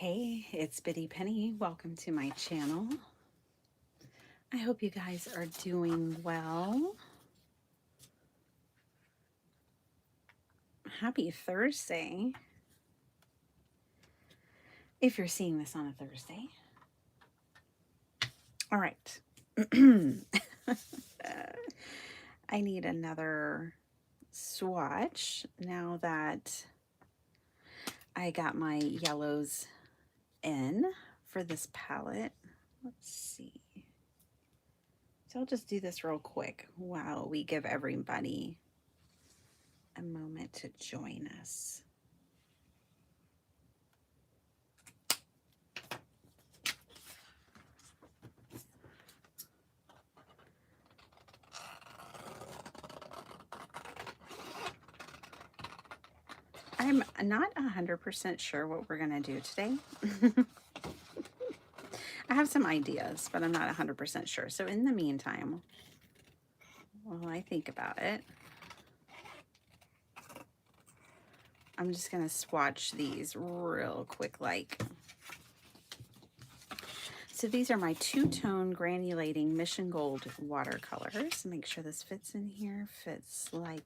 Hey, it's Biddy Penny. Welcome to my channel. I hope you guys are doing well. Happy Thursday. If you're seeing this on a Thursday. All right. I need another swatch now that I got my yellows in for this palette. Let's see. So I'll just do this real quick while we give everybody a moment to join us. I'm not 100% sure what we're going to do today. I have some ideas, but I'm not 100% sure. So in the meantime, while I think about it, I'm just going to swatch these real quick like. So these are my two-tone granulating Mission Gold watercolors. Make sure this fits in here, fits like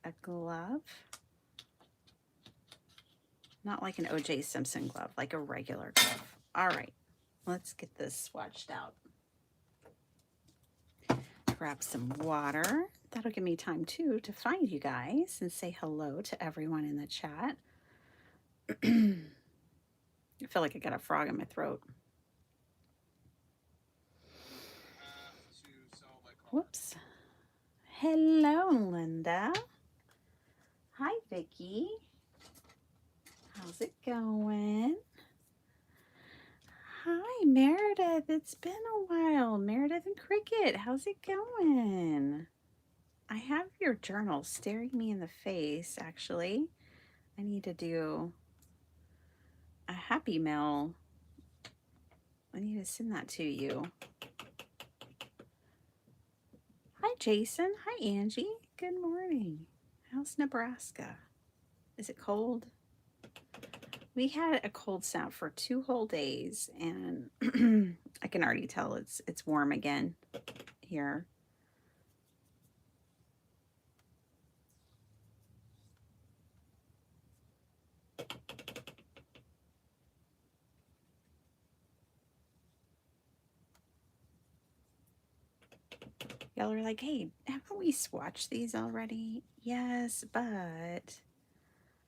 a glove. Not like an O.J. Simpson glove, like a regular glove. All right, let's get this swatched out. Grab some water. That'll give me time too to find you guys and say hello to everyone in the chat. I feel like I got a frog in my throat. Whoops. Hello, Linda. Hi, Vicki. How's it going? Hi, Meredith. It's been a while. Meredith and Cricket, how's it going? I have your journal staring me in the face, actually. I need to do a happy mail. I need to send that to you. Hi, Jason. Hi, Angie. Good morning. How's Nebraska? Is it cold? We had a cold snap for 2 whole days, and I can already tell it's warm again here. Y'all are like, hey, haven't we swatched these already? Yes, but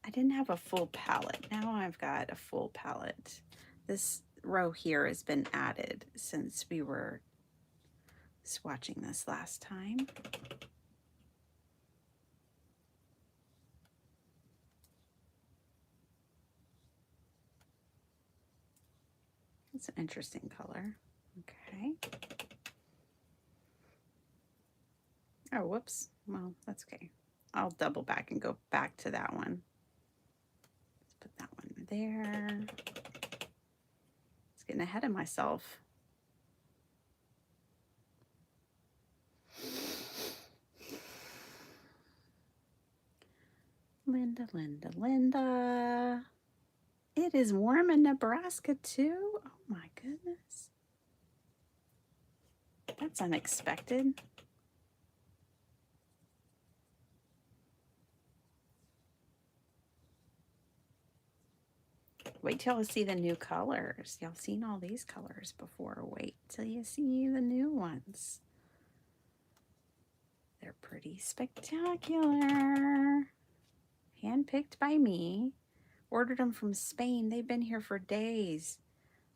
I didn't have a full palette. Now I've got a full palette. This row here has been added since we were swatching this last time. It's an interesting color. Okay. Oh, whoops. Well, that's okay. I'll double back and go back to that one. Let's put that one there. It's getting ahead of myself. Linda, Linda, Linda. It is warm in Nebraska too. Oh my goodness. That's unexpected. Wait till you see the new colors. Y'all seen all these colors before. Wait till you see the new ones. They're pretty spectacular. Handpicked by me. Ordered them from Spain. They've been here for days.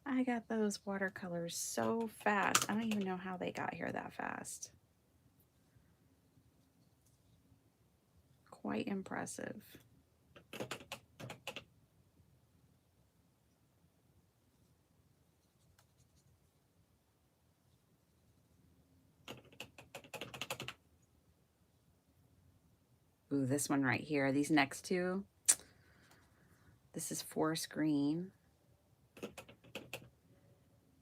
I got those watercolors so fast. I don't even know how they got here that fast. Quite impressive. Ooh, this one right here. These next two. This is forest green.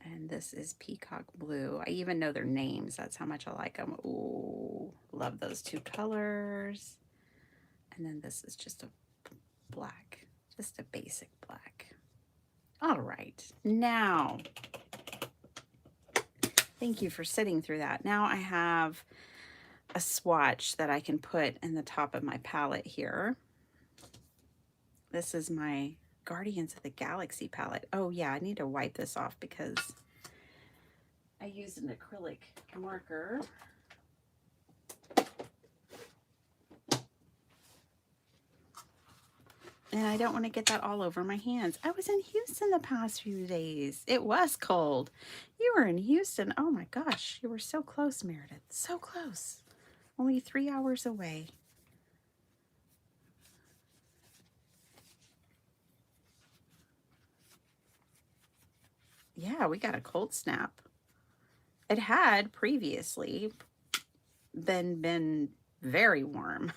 And this is peacock blue. I even know their names. That's how much I like them. Ooh, love those two colors. And then this is just a black, just a basic black. All right, now, thank you for sitting through that. Now I have a swatch that I can put in the top of my palette here. This is my Guardians of the Galaxy palette. Oh yeah, I need to wipe this off because I used an acrylic marker. And I don't want to get that all over my hands. I was in Houston the past few days. It was cold. You were in Houston. Oh my gosh, you were so close, Meredith. So close. Only 3 hours away. Yeah, we got a cold snap. It had previously been very warm,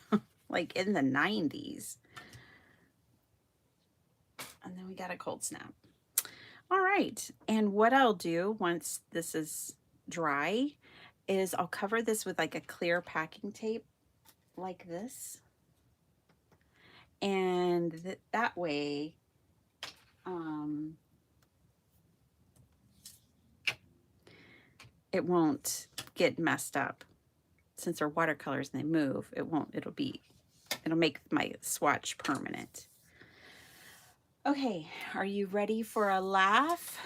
like in the 90s. And then we got a cold snap. All right, and what I'll do once this is dry is I'll cover this with like a clear packing tape like this. And that way, it won't get messed up. Since they're watercolors and they move, it'll make my swatch permanent. Okay, are you ready for a laugh?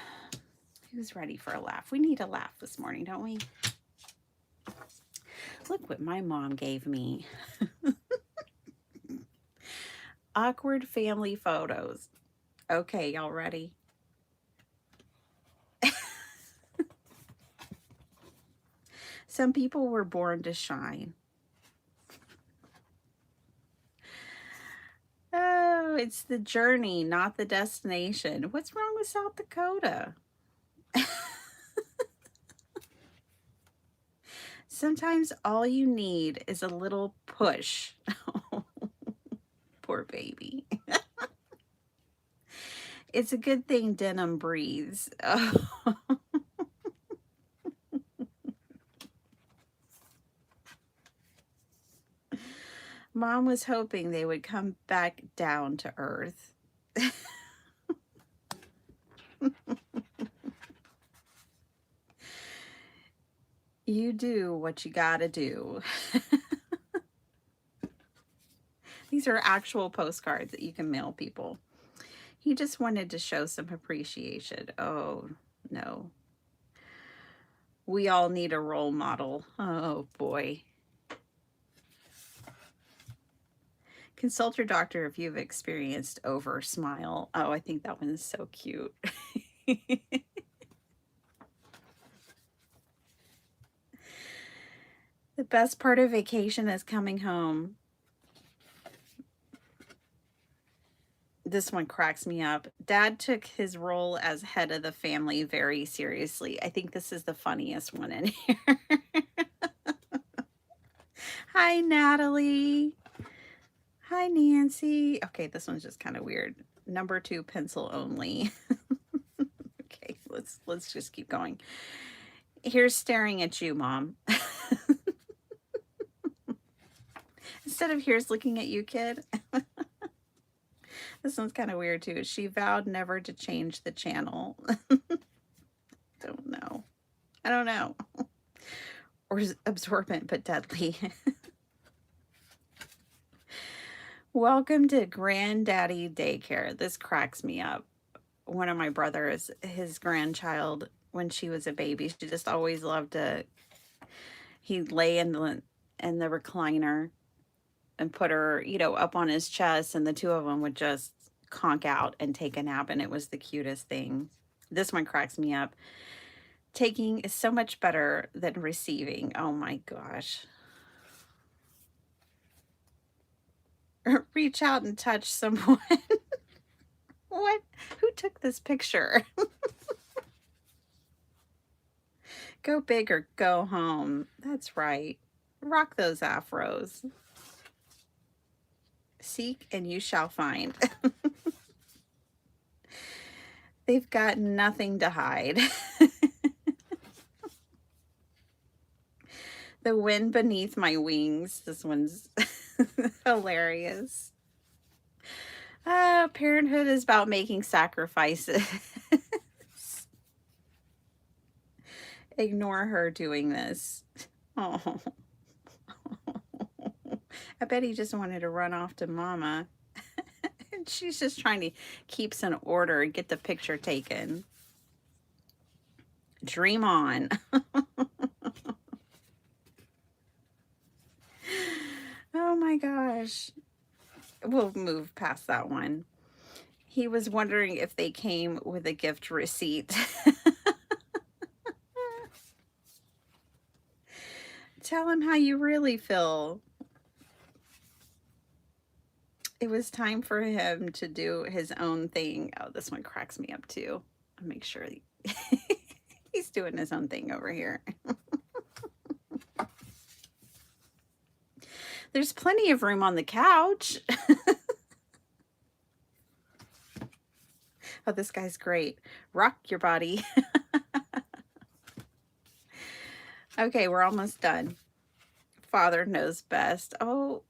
Who's ready for a laugh? We need a laugh this morning, don't we? Look what my mom gave me. Awkward family photos. Okay, y'all ready? Some people were born to shine. Oh, it's the journey, not the destination. What's wrong with South Dakota? Sometimes all you need is a little push. Poor baby. It's a good thing denim breathes. Oh. Mom was hoping they would come back down to earth. You do what you gotta do. These are actual postcards that you can mail people. He just wanted to show some appreciation. Oh, no. We all need a role model. Oh, boy. Consult your doctor if you've experienced over smile. Oh, I think that one is so cute. The best part of vacation is coming home. This one cracks me up. Dad took his role as head of the family very seriously. I think this is the funniest one in here. Hi, Natalie. Hi, Nancy. Okay, this one's just kind of weird. Number 2, pencil only. Okay, let's just keep going. Here's staring at you, Mom. Instead of here's looking at you, kid. This one's kind of weird too. She vowed never to change the channel. Don't know. I don't know. Or absorbent but deadly. Welcome to Granddaddy Daycare. This cracks me up. One of my brothers, his grandchild, when she was a baby, she just always loved to, he'd lay in the recliner and put her, up on his chest, and the two of them would just conk out and take a nap, and it was the cutest thing. This one cracks me up. Taking is so much better than receiving. Oh my gosh. Reach out and touch someone. What? Who took this picture? Go big or go home. That's right. Rock those afros. Seek and you shall find. They've got nothing to hide. The wind beneath my wings. This one's hilarious. Parenthood is about making sacrifices. Ignore her doing this. Oh, I bet he just wanted to run off to Mama. And she's just trying to keep some order and get the picture taken. Dream on. Oh my gosh. We'll move past that one. He was wondering if they came with a gift receipt. Tell him how you really feel. It was time for him to do his own thing. Oh, this one cracks me up too. I'll make sure he's doing his own thing over here. There's plenty of room on the couch. Oh, this guy's great. Rock your body. Okay, we're almost done. Father knows best. Oh.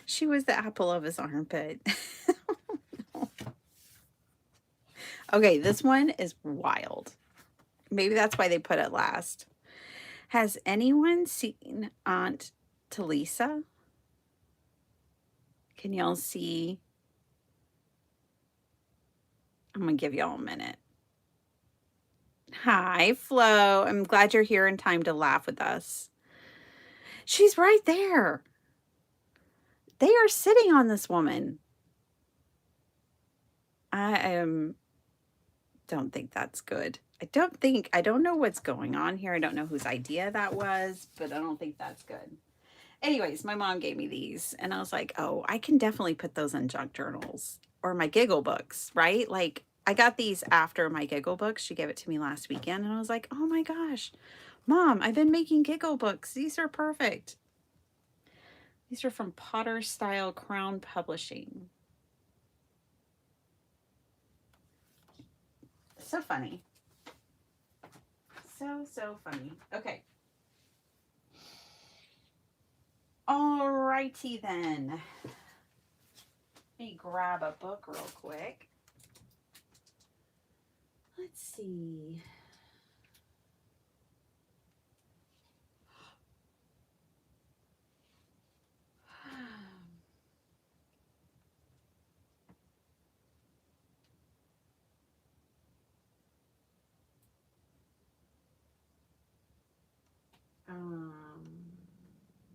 She was the apple of his armpit. Okay, this one is wild. Maybe that's why they put it last. Has anyone seen Aunt Talisa? Can y'all see? I'm going to give y'all a minute. Hi, Flo. I'm glad you're here in time to laugh with us. She's right there. They are sitting on this woman. I don't think that's good. I don't know what's going on here. I don't know whose idea that was, but I don't think that's good. Anyways, my mom gave me these and I was like, oh, I can definitely put those in junk journals or my giggle books, right? Like I got these after my giggle books. She gave it to me last weekend and I was like, oh my gosh, Mom, I've been making giggle books. These are perfect. These are from Potter Style Crown Publishing. So funny. So funny. Okay. Alrighty then. Let me grab a book real quick. Let's see.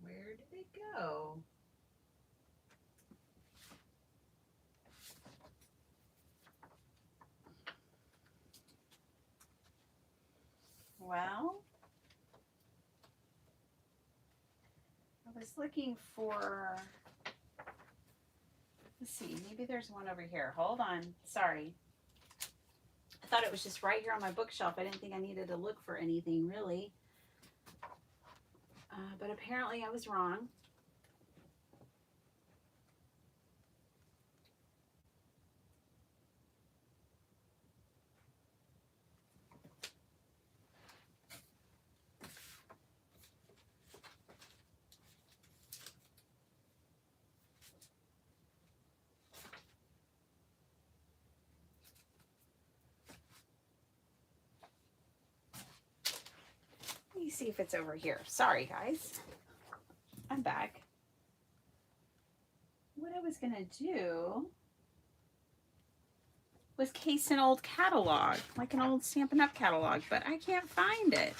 Where did it go? Well, I was looking for, let's see, maybe there's one over here. Hold on. Sorry. I thought it was just right here on my bookshelf. I didn't think I needed to look for anything really. But apparently I was wrong. Let me see if it's over here. Sorry, guys. I'm back. What I was going to do was case an old catalog, like an old Stampin' Up! Catalog, but I can't find it.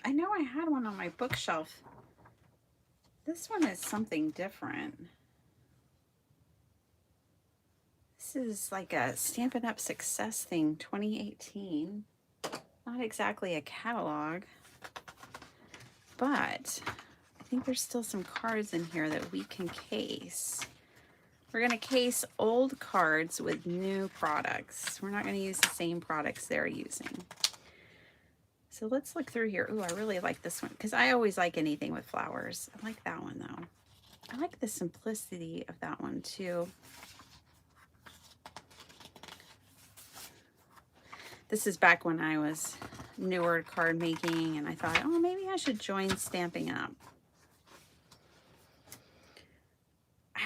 I know I had one on my bookshelf. This one is something different. This is like a Stampin' Up! Success Thing 2018. Not exactly a catalog, but I think there's still some cards in here that we can case. We're going to case old cards with new products. We're not going to use the same products they're using. So let's look through here. Ooh, I really like this one because I always like anything with flowers. I like that one though. I like the simplicity of that one too. This is back when I was newer card making and I thought, oh, maybe I should join Stampin' Up.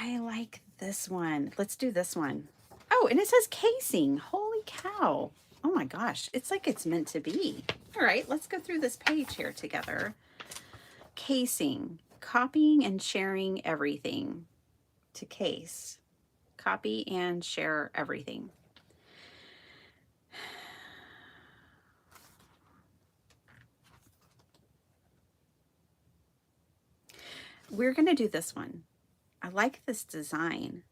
I like this one. Let's do this one. Oh, and it says casing. Holy cow. Oh my gosh. It's like it's meant to be. All right, let's go through this page here together. Casing. Copying and sharing everything. To case. Copy and share everything. We're going to do this one. I like this design.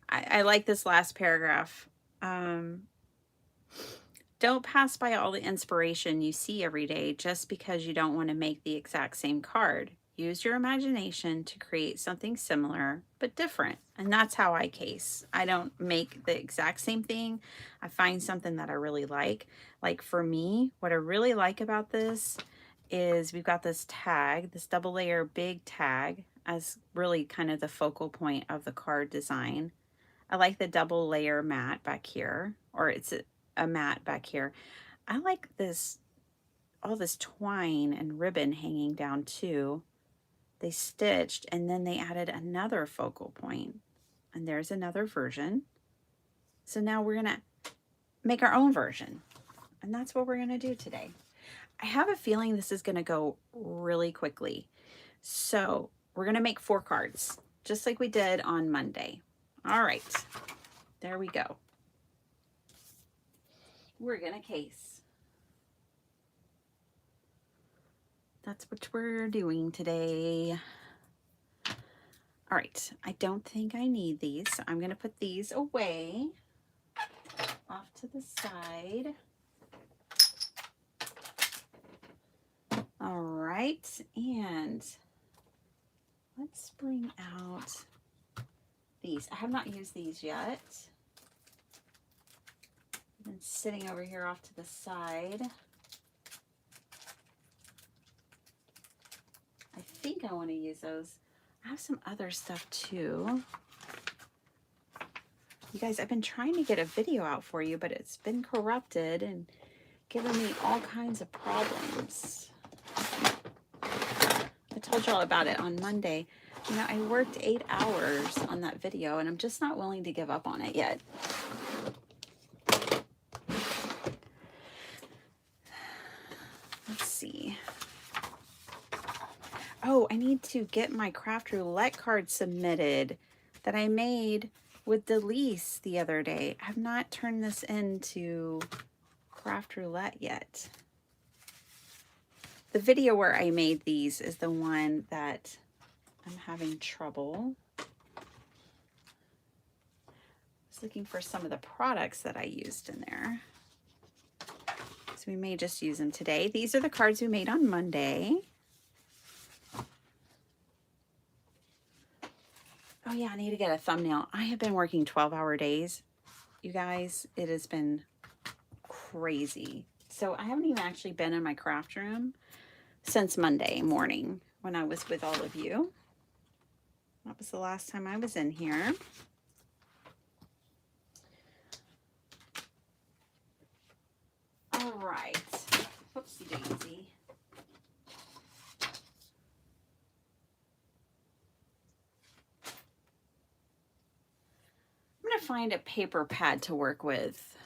I like this last paragraph. Don't pass by all the inspiration you see every day just because you don't want to make the exact same card. Use your imagination to create something similar but different. And that's how I case. I don't make the exact same thing. I find something that I really like. Like for me, what I really like about this is we've got this tag, this double layer big tag as really kind of the focal point of the card design. I like the double layer mat back here, or it's a mat back here. I like this, all this twine and ribbon hanging down too. They stitched and then they added another focal point. And there's another version. So now we're gonna make our own version. And that's what we're gonna do today. I have a feeling this is gonna go really quickly. So we're gonna make 4 cards, just like we did on Monday. All right, there we go. We're gonna case. That's what we're doing today. All right, I don't think I need these, so I'm gonna put these away off to the side. All right, and let's bring out these. I have not used these yet. I've been sitting over here off to the side. I think I want to use those. I have some other stuff too. You guys, I've been trying to get a video out for you, but it's been corrupted and giving me all kinds of problems. I told y'all about it on Monday. You know, I worked 8 hours on that video and I'm just not willing to give up on it yet. Let's see. Oh, I need to get my craft roulette card submitted that I made with Delise the other day. I have not turned this into craft roulette yet. The video where I made these is the one that I'm having trouble. I was looking for some of the products that I used in there. So we may just use them today. These are the cards we made on Monday. Oh yeah, I need to get a thumbnail. I have been working 12-hour days. You guys, it has been crazy. So I haven't even actually been in my craft room since Monday morning when I was with all of you. That was the last time I was in here. All right. Whoopsie daisy. I'm going to find a paper pad to work with.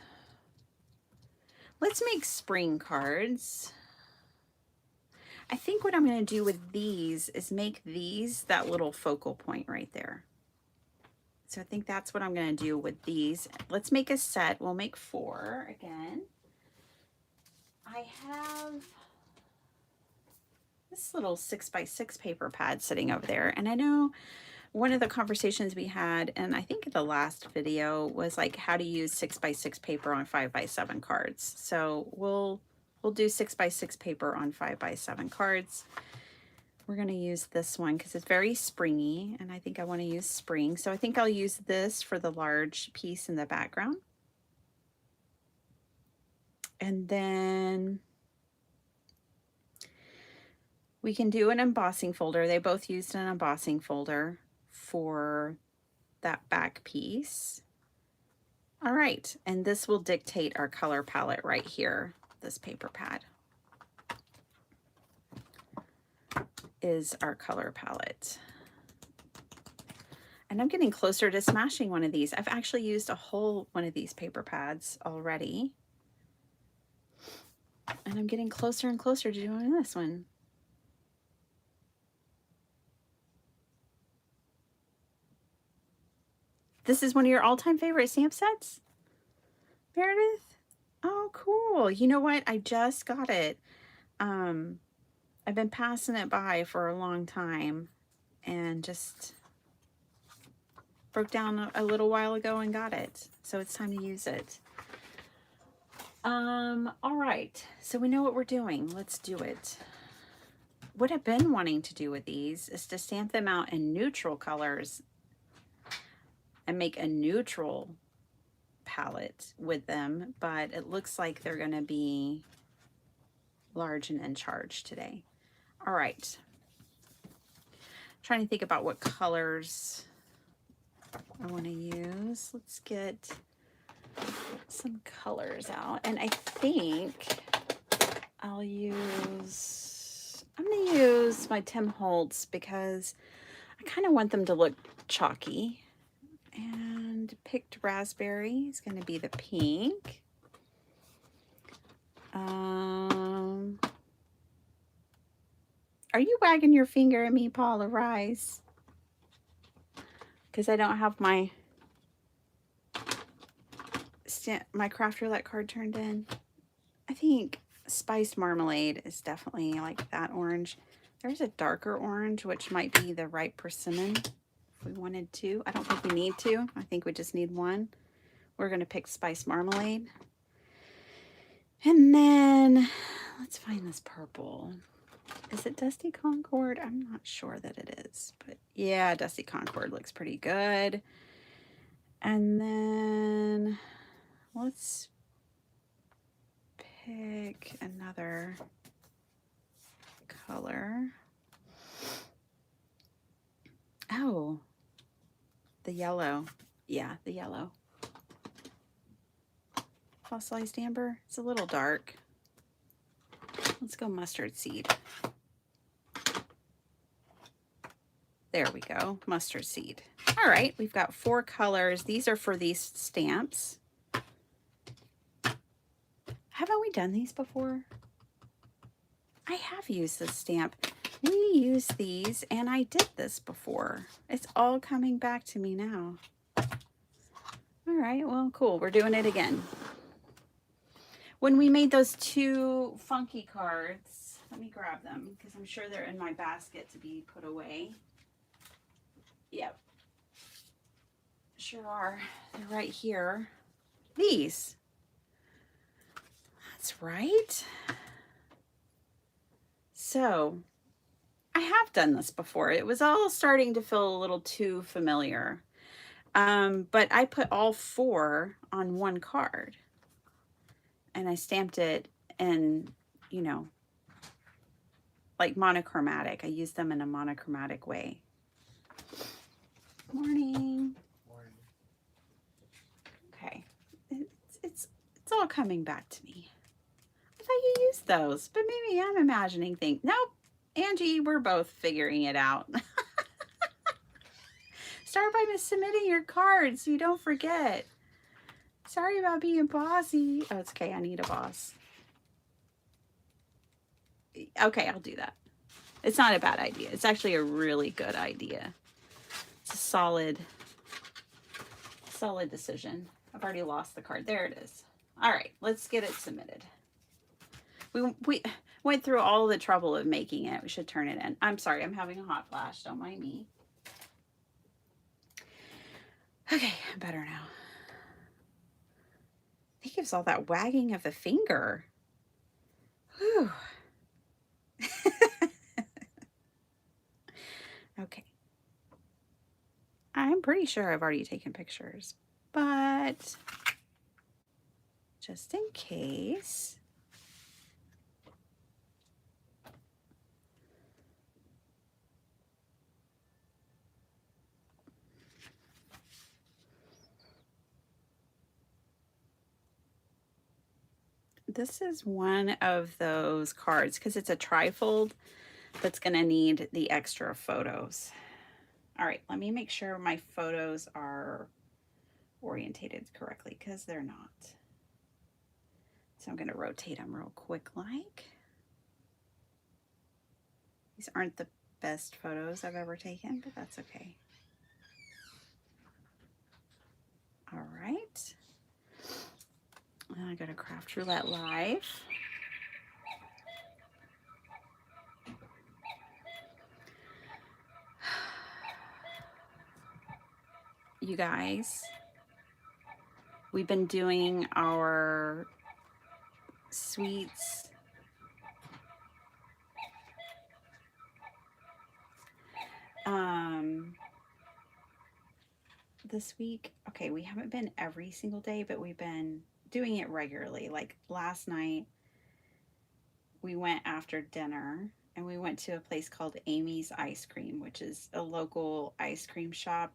Let's make spring cards. I think what I'm going to do with these is make these that little focal point right there. So I think that's what I'm going to do with these. Let's make a set. We'll make 4 again. I have this little 6x6 paper pad sitting over there. And I know one of the conversations we had, and I think the last video, was like how to use 6x6 paper on 5x7 cards. So we'll do 6x6 paper on 5x7 cards. We're going to use this one because it's very springy, and I think I want to use spring. So I think I'll use this for the large piece in the background. And then we can do an embossing folder. They both used an embossing folder for that back piece. All right, and this will dictate our color palette right here. This paper pad is our color palette. And I'm getting closer to smashing one of these. I've actually used a whole one of these paper pads already. And I'm getting closer and closer to doing this one. This is one of your all-time favorite stamp sets, Meredith? Oh, cool. You know what? I just got it. I've been passing it by for a long time and just broke down a little while ago and got it. So it's time to use it. All right. So we know what we're doing. Let's do it. What I've been wanting to do with these is to stamp them out in neutral colors and make a neutral palette with them, but it looks like they're going to be large and in charge today. All right. Trying to think about what colors I want to use. Let's get some colors out. And I think I'm going to use my Tim Holtz because I kind of want them to look chalky. And picked raspberry is going to be the pink. Are you wagging your finger at me, Paula Rice? Because I don't have my craft roulette card turned in. I think spiced marmalade is definitely like that orange. There's a darker orange, which might be the right persimmon if we wanted to. I don't think we need to. I think we just need one. We're going to pick spiced marmalade. And then let's find this purple. Is it Dusty Concord? I'm not sure that it is, but yeah, Dusty Concord looks pretty good. And then let's pick another color. Oh, the yellow. Yeah, the yellow. Fossilized amber. It's a little dark. Let's go mustard seed. There we go, mustard seed. All right, we've got 4 colors. These are for these stamps. Haven't we done these before? I have used this stamp. We used these and I did this before. It's all coming back to me now. All right, well, cool. We're doing it again. When we made those 2 funky cards, let me grab them because I'm sure they're in my basket to be put away. Yep. Sure are. They're right here. These. That's right. So, I have done this before. It was all starting to feel a little too familiar. But I put all 4 on one card. And I stamped it in, you know, like monochromatic. I used them in a monochromatic way. Morning. Morning. Okay. It's all coming back to me. I thought you used those, but maybe I'm imagining things. Nope. Angie, we're both figuring it out. Start by submitting your cards so you don't forget. Sorry about being bossy. Oh, it's okay. I need a boss. Okay, I'll do that. It's not a bad idea. It's actually a really good idea. It's a solid decision. I've already lost the card. There it is. All right, let's get it submitted. We went through all the trouble of making it. We should turn it in. I'm sorry, I'm having a hot flash. Don't mind me. Okay, I'm better now. I think it was all that wagging of the finger. Whew. Okay. I'm pretty sure I've already taken pictures, but just in case. this is one of those cards because it's a trifold that's going to need the extra photos. All right, let me make sure my photos are orientated correctly because they're not. So I'm going to rotate them real quick like. These aren't the best photos I've ever taken, but that's okay. All right. And I got a Craft Roulette Live. You guys, we've been doing our sweets this week. Okay, we haven't been every single day, but we've been doing it regularly. Like last night, we went after dinner and we went to a place called Amy's Ice Cream, which is a local ice cream shop.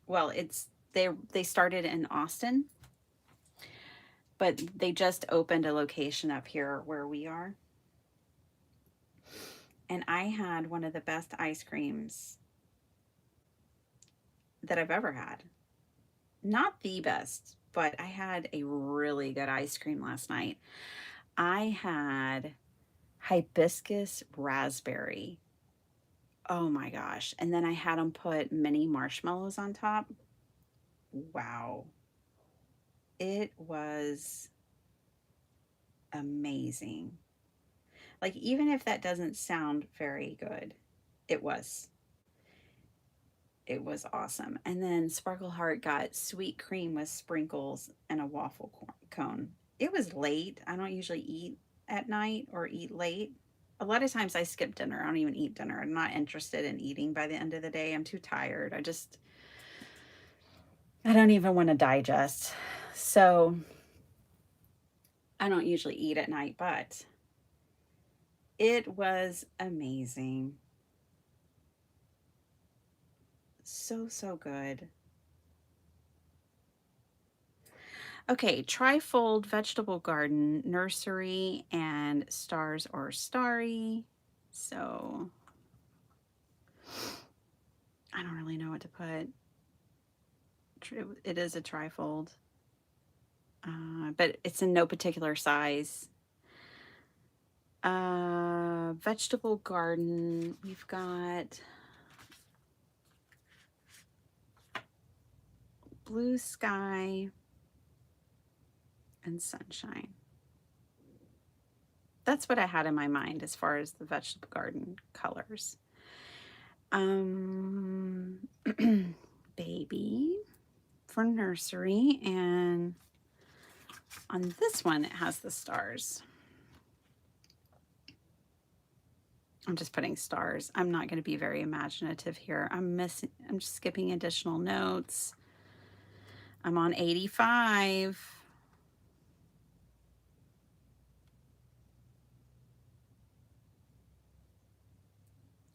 Well, they started in Austin, but they just opened a location up here where we are. And I had one of the best ice creams that I've ever had. Not the best, but I had a really good ice cream last night. I had hibiscus raspberry. Oh my gosh. And then I had them put mini marshmallows on top. Wow. It was amazing. Like, even if that doesn't sound very good, it was. It was awesome. And then Sparkle Heart got sweet cream with sprinkles and a waffle cone. It was late. I don't usually eat at night or eat late. A lot of times I skip dinner. I don't even eat dinner. I'm not interested in eating by the end of the day. I'm too tired. I don't even want to digest. So I don't usually eat at night, but it was amazing. So, so good. Okay, trifold vegetable garden, nursery, and stars or starry. So I don't really know what to put. It is a trifold, but it's in no particular size. Vegetable garden, we've got blue sky and sunshine. That's what I had in my mind as far as the vegetable garden colors. Baby for nursery, and on this one it has the stars. I'm just putting stars. I'm not going to be very imaginative here. I'm just skipping additional notes. I'm on 85.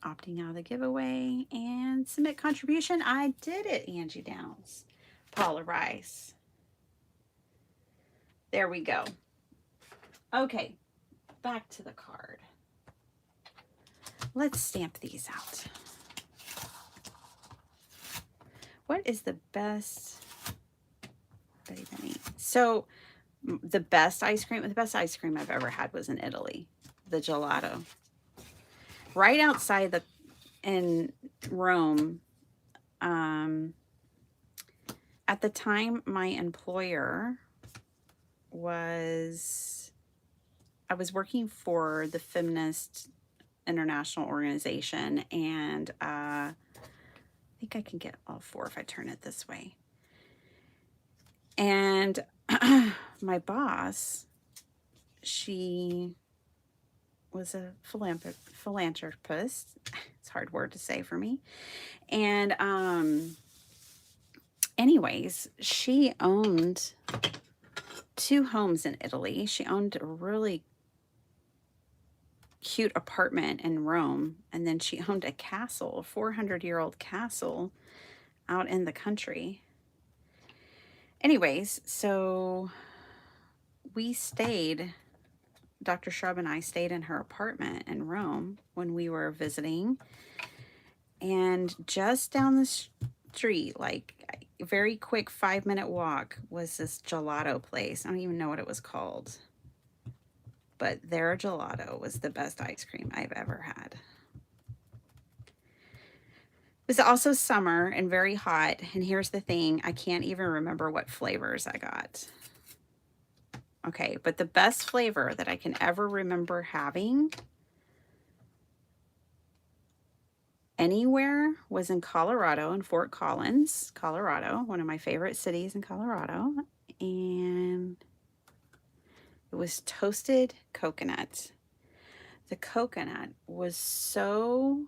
Opting out of the giveaway and submit contribution. I did it, Angie Downs. Paula Rice. There we go. Okay, back to the card. Let's stamp these out. What is the best? So the best ice cream I've ever had was in Italy, the gelato. Right outside in Rome, at the time my employer I was working for the Feminist International Organization, and I think I can get all four if I turn it this way. And my boss, she was a philanthropist. It's a hard word to say for me. And anyways, she owned 2 homes in Italy. She owned a really cute apartment in Rome, and then she owned a castle, a 400-year-old castle out in the country. Anyways, so we stayed, Dr. Shrub and I stayed in her apartment in Rome when we were visiting. And just down the street, like a very quick 5-minute walk, was this gelato place. I don't even know what it was called. But their gelato was the best ice cream I've ever had. It was also summer and very hot. And here's the thing, I can't even remember what flavors I got. Okay, but the best flavor that I can ever remember having anywhere was in Colorado, in Fort Collins, Colorado, one of my favorite cities in Colorado. And it was toasted coconut. The coconut was so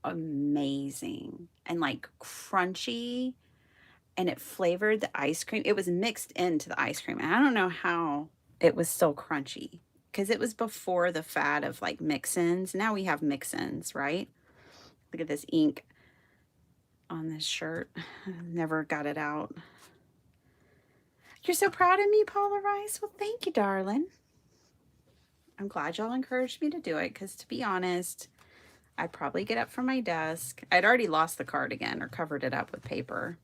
amazing and like crunchy, and it flavored the ice cream. It was mixed into the ice cream. And I don't know how it was still crunchy because it was before the fad of like mix-ins. Now we have mix-ins, right? Look at this ink on this shirt. Never got it out. You're so proud of me, Paula Rice. Well, thank you, darling. I'm glad y'all encouraged me to do it because, to be honest, I'd probably get up from my desk. I'd already lost the card again or covered it up with paper.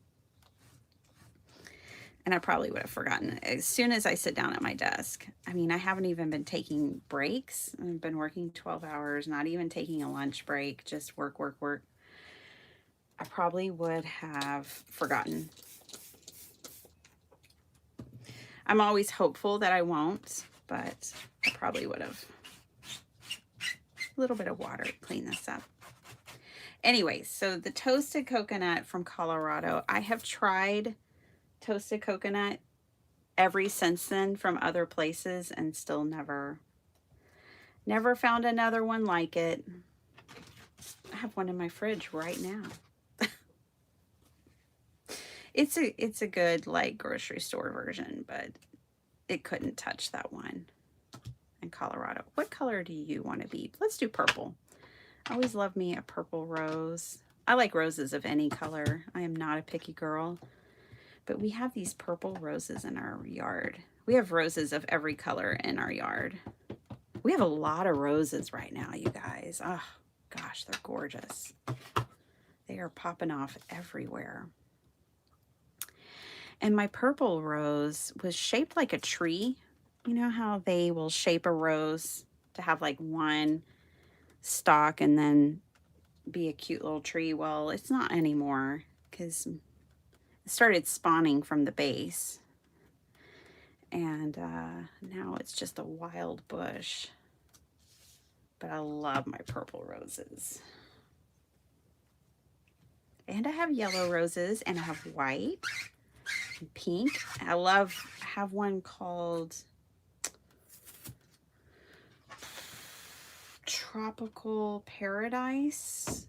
And I probably would have forgotten as soon as I sit down at my desk. I mean, I haven't even been taking breaks. I've been working 12 hours, not even taking a lunch break, just work, work, work. I probably would have forgotten. I'm always hopeful that I won't, but I probably would have. A little bit of water to clean this up. Anyways, so the toasted coconut from Colorado, I have tried toasted coconut every since then from other places and still never found another one like it. I have one in my fridge right now. It's a good like grocery store version, but it couldn't touch that one in Colorado. What color do you want to be? Let's do purple. I always love me a purple rose. I like roses of any color. I am not a picky girl. But we have these purple roses in our yard. We have roses of every color in our yard. We have a lot of roses right now, you guys. Oh, gosh, they're gorgeous. They are popping off everywhere. And my purple rose was shaped like a tree. You know how they will shape a rose to have like one stalk and then be a cute little tree? Well, it's not anymore because it started spawning from the base. And now it's just a wild bush. But I love my purple roses. And I have yellow roses, and I have white and pink. I have one called Tropical Paradise.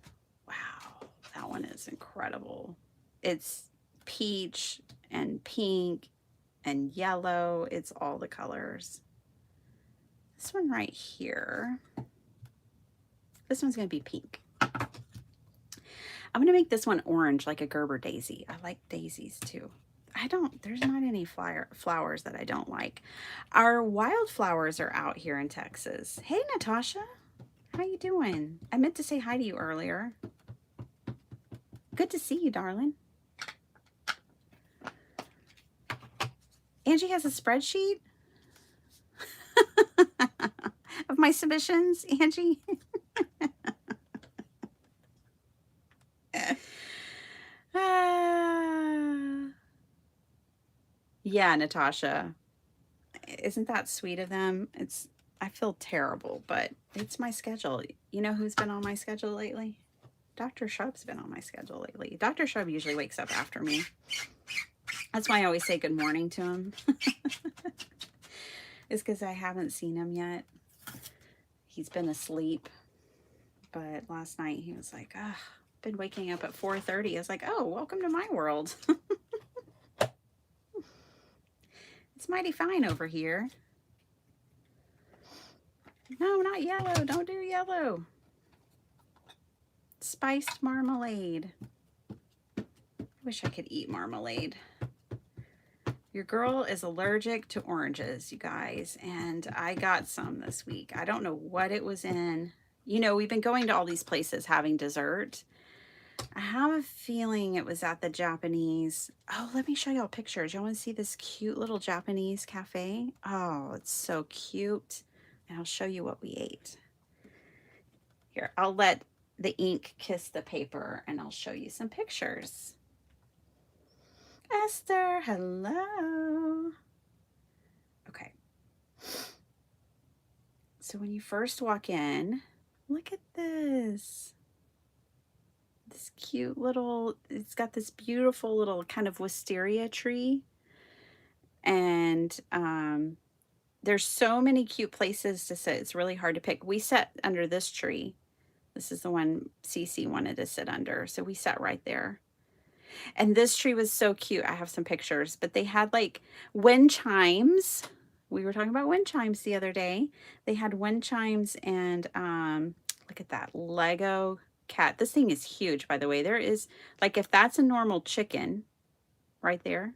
Wow, that one is incredible. It's peach and pink and yellow. It's all the colors. This one right here, this one's going to be pink. I'm going to make this one orange like a Gerber daisy. I like daisies too. There's not any flowers that I don't like. Our wildflowers are out here in Texas. Hey, Natasha. How you doing? I meant to say hi to you earlier. Good to see you, darling. Angie has a spreadsheet of my submissions, Angie. Yeah, Natasha. Isn't that sweet of them? I feel terrible, but it's my schedule. You know who's been on my schedule lately? Dr. Shrub's been on my schedule lately. Dr. Shrub usually wakes up after me. That's why I always say good morning to him. It's because I haven't seen him yet. He's been asleep. But last night he was like, I've been waking up at 4:30. I was like, oh, welcome to my world. It's mighty fine over here. No, not yellow. Don't do yellow. Spiced marmalade. I wish I could eat marmalade. Your girl is allergic to oranges, you guys, and I got some this week. I don't know what it was in. You know, we've been going to all these places having dessert. I have a feeling it was at the Japanese. Oh, let me show y'all pictures. Y'all want to see this cute little Japanese cafe? Oh, it's so cute. And I'll show you what we ate. Here, I'll let the ink kiss the paper and I'll show you some pictures. Esther, hello. Okay. So when you first walk in, look at this. This cute little, it's got this beautiful little kind of wisteria tree. And there's so many cute places to sit. It's really hard to pick. We sat under this tree. This is the one Cece wanted to sit under. So we sat right there. And this tree was so cute. I have some pictures, but they had like wind chimes. We were talking about wind chimes the other day. They had wind chimes and look at that Lego cat. This thing is huge, by the way. There is, like, if that's a normal chicken right there,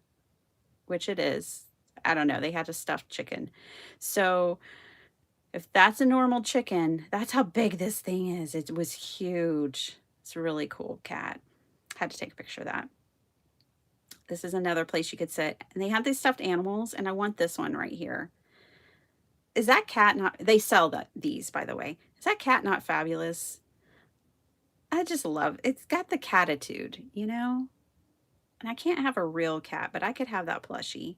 which it is, I don't know. They had a stuffed chicken. So if that's a normal chicken, that's how big this thing is. It was huge. It's a really cool cat. Had to take a picture of that. This is another place you could sit. And they have these stuffed animals, and I want this one right here. Is that cat not, they sell these, by the way. Is that cat not fabulous? I just love, it's got the catitude, you know? And I can't have a real cat, but I could have that plushie.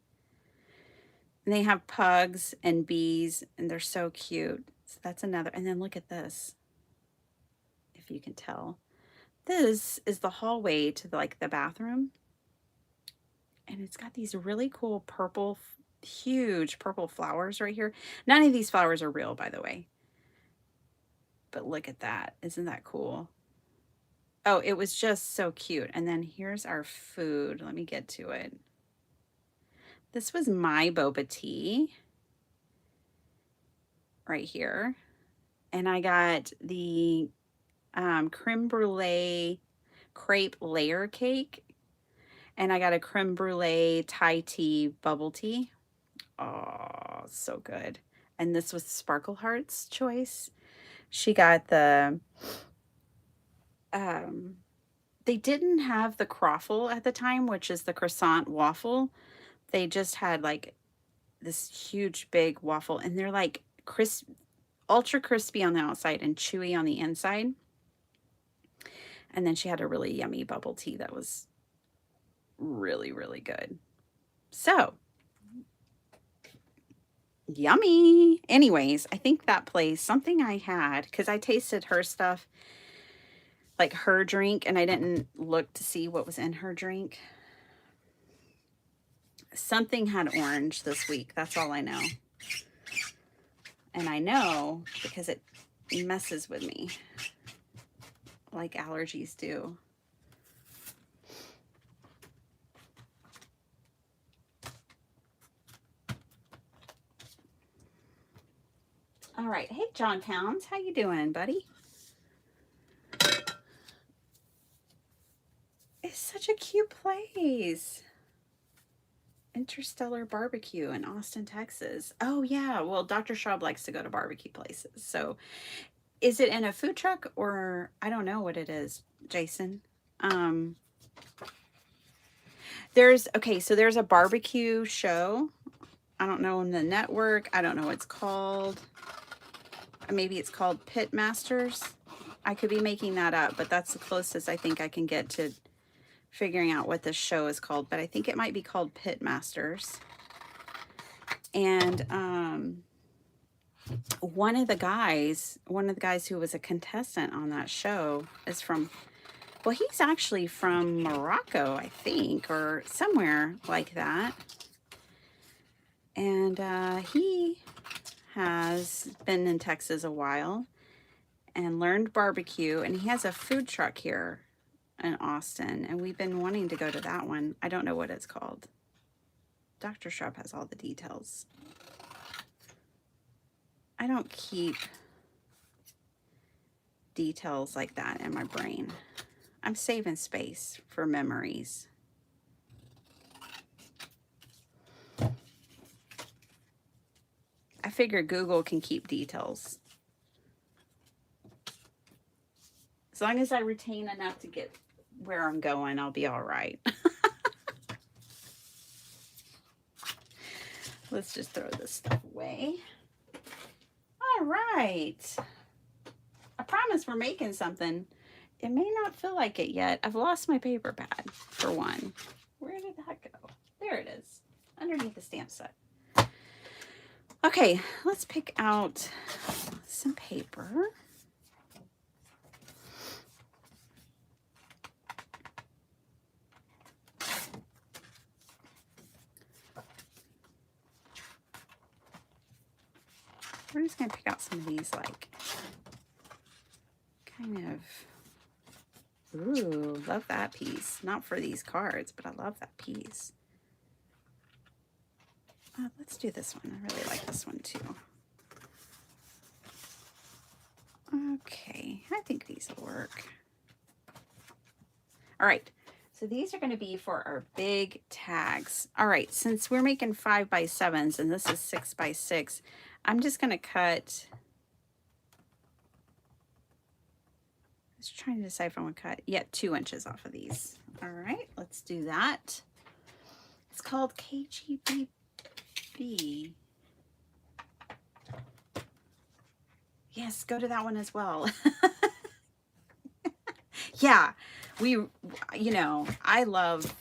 And they have pugs and bees, and they're so cute. So that's another, and then look at this, if you can tell. This is the hallway to the bathroom. And it's got these really cool purple, huge purple flowers right here. None of these flowers are real, by the way. But look at that. Isn't that cool? Oh, it was just so cute. And then here's our food. Let me get to it. This was my boba tea right here. And I got the creme brulee crepe layer cake. And I got a creme brulee Thai tea bubble tea. Oh, so good. And this was Sparkle Heart's choice. She got the, they didn't have the croffle at the time, which is the croissant waffle. They just had like this huge big waffle, and they're like crisp, ultra crispy on the outside and chewy on the inside. And then she had a really yummy bubble tea that was really, really good. So, yummy. Anyways, I think that place, something I had, because I tasted her stuff, like her drink, and I didn't look to see what was in her drink. Something had orange this week. That's all I know. And I know because it messes with me like allergies do. All right. Hey, John Pounds. How you doing, buddy? It's such a cute place. Interstellar Barbecue in Austin, Texas. Oh, yeah. Well, Dr. Schaub likes to go to barbecue places. So is it in a food truck or I don't know what it is, Jason? So there's a barbecue show. I don't know, on the network. I don't know what it's called. Maybe it's called Pit Masters. I could be making that up, but that's the closest I think I can get to figuring out what this show is called. But I think it might be called Pit Masters. And one of the guys who was a contestant on that show is from, well, he's actually from Morocco, I think, or somewhere like that. And he has been in Texas a while and learned barbecue, and he has a food truck here in Austin, and we've been wanting to go to that one. I don't know what it's called. Dr. Sharp has all the details. I don't keep details like that in my brain. I'm saving space for memories. figure Google can keep details. As long as I retain enough to get where I'm going, I'll be all right. Let's just throw this stuff away. All right. I promise we're making something. It may not feel like it yet. I've lost my paper pad, for one. Where did that go? There it is, underneath the stamp set. Okay, let's pick out some paper. We're just going to pick out some of these, like, kind of, ooh, love that piece. Not for these cards, but I love that piece. Let's do this one. I really like this one too. Okay, I think these will work. All right, so these are going to be for our big tags. All right, since we're making 5x7s and this is 6x6, I'm just going to cut. I was trying to decide if I want to cut, 2 inches off of these. All right, let's do that. It's called KGB. Yes, go to that one as well. Yeah, you know, I love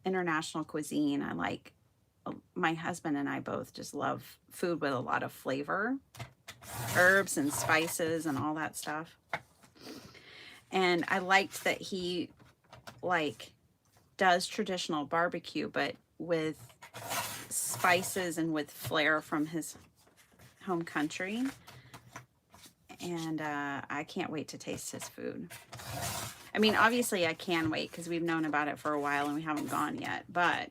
international cuisine. I like, my husband and I both just love food with a lot of flavor, herbs and spices and all that stuff. And I liked that he, like, does traditional barbecue, but with spices and with flair from his home country. And I can't wait to taste his food. I mean, obviously I can wait because we've known about it for a while and we haven't gone yet, but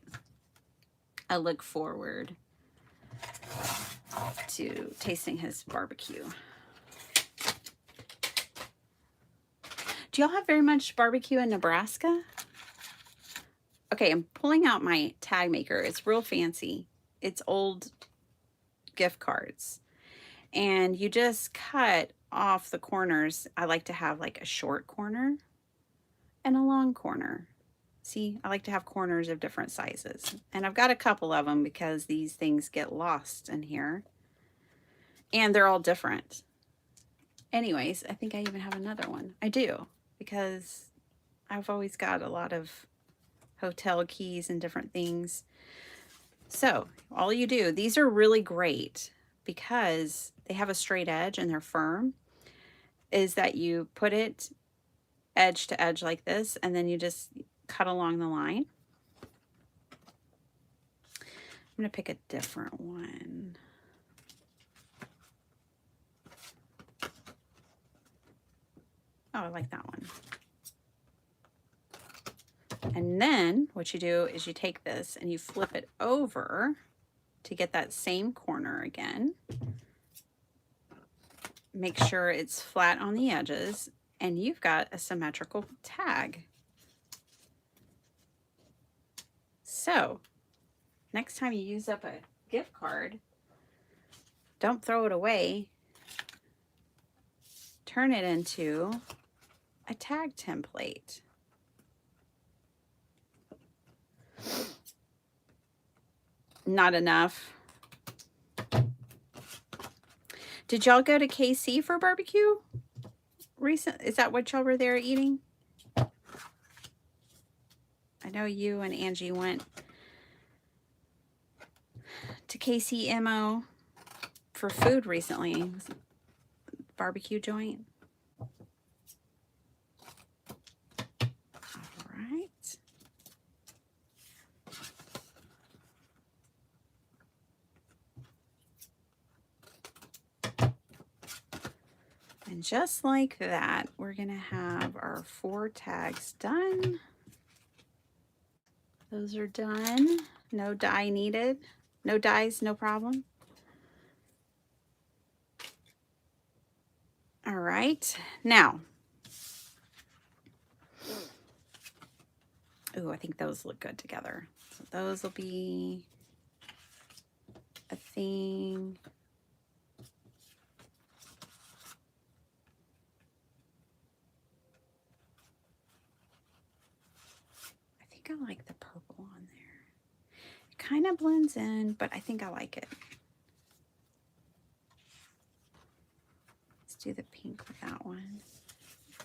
I look forward to tasting his barbecue. Do y'all have very much barbecue in Nebraska? Okay, I'm pulling out my tag maker. It's real fancy. It's old gift cards. And you just cut off the corners. I like to have like a short corner and a long corner. See, I like to have corners of different sizes. And I've got a couple of them because these things get lost in here. And they're all different. Anyways, I think I even have another one. I do, because I've always got a lot of hotel keys and different things. So all you do, these are really great because they have a straight edge and they're firm, is that you put it edge to edge like this, and then you just cut along the line. I'm going to pick a different one. Oh, I like that one. And then what you do is you take this and you flip it over to get that same corner again. Make sure it's flat on the edges, and you've got a symmetrical tag. So next time you use up a gift card, don't throw it away. Turn it into a tag template. Not enough. Did y'all go to KC for barbecue recent? Is that what y'all were there eating? I know you and Angie went to KCMO for food recently. It was a barbecue joint. All right. And just like that, we're going to have our 4 tags done. Those are done. No dye needed. No dyes, no problem. All right. Now, ooh, I think those look good together. So those will be a thing. of like the purple on there. It kind of blends in, but I think I like it. Let's do the pink with that one.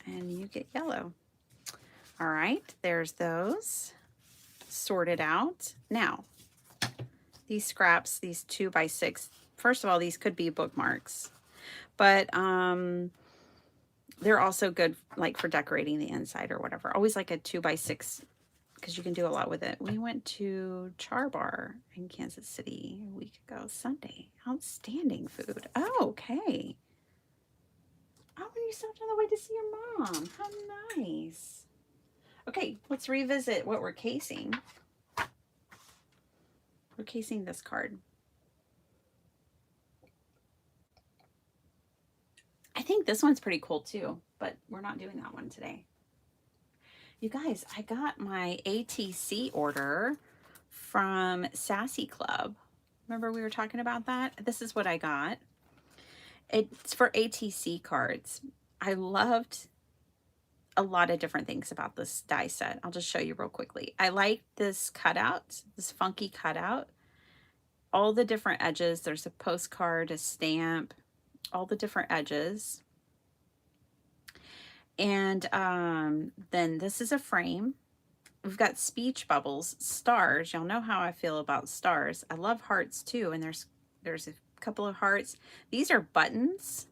And you get yellow. All right, there's those sorted out. Now, these scraps, these 2x6, first of all, these could be bookmarks, but they're also good like for decorating the inside or whatever. Always like a 2x6 because you can do a lot with it. We went to Char Bar in Kansas City a week ago, Sunday. Outstanding food. Oh, okay. Oh, and you stopped on the way to see your mom. How nice. Okay, let's revisit what we're casing. We're casing this card. I think this one's pretty cool too, but we're not doing that one today. You guys, I got my ATC order from Sassy Club. Remember we were talking about that? This is what I got. It's for ATC cards. I loved a lot of different things about this die set. I'll just show you real quickly. I like this cutout, this funky cutout. All the different edges. There's a postcard, a stamp, all the different edges. And then this is a frame. We've got speech bubbles, stars. Y'all know how I feel about stars. I love hearts too, and there's a couple of hearts. These are buttons.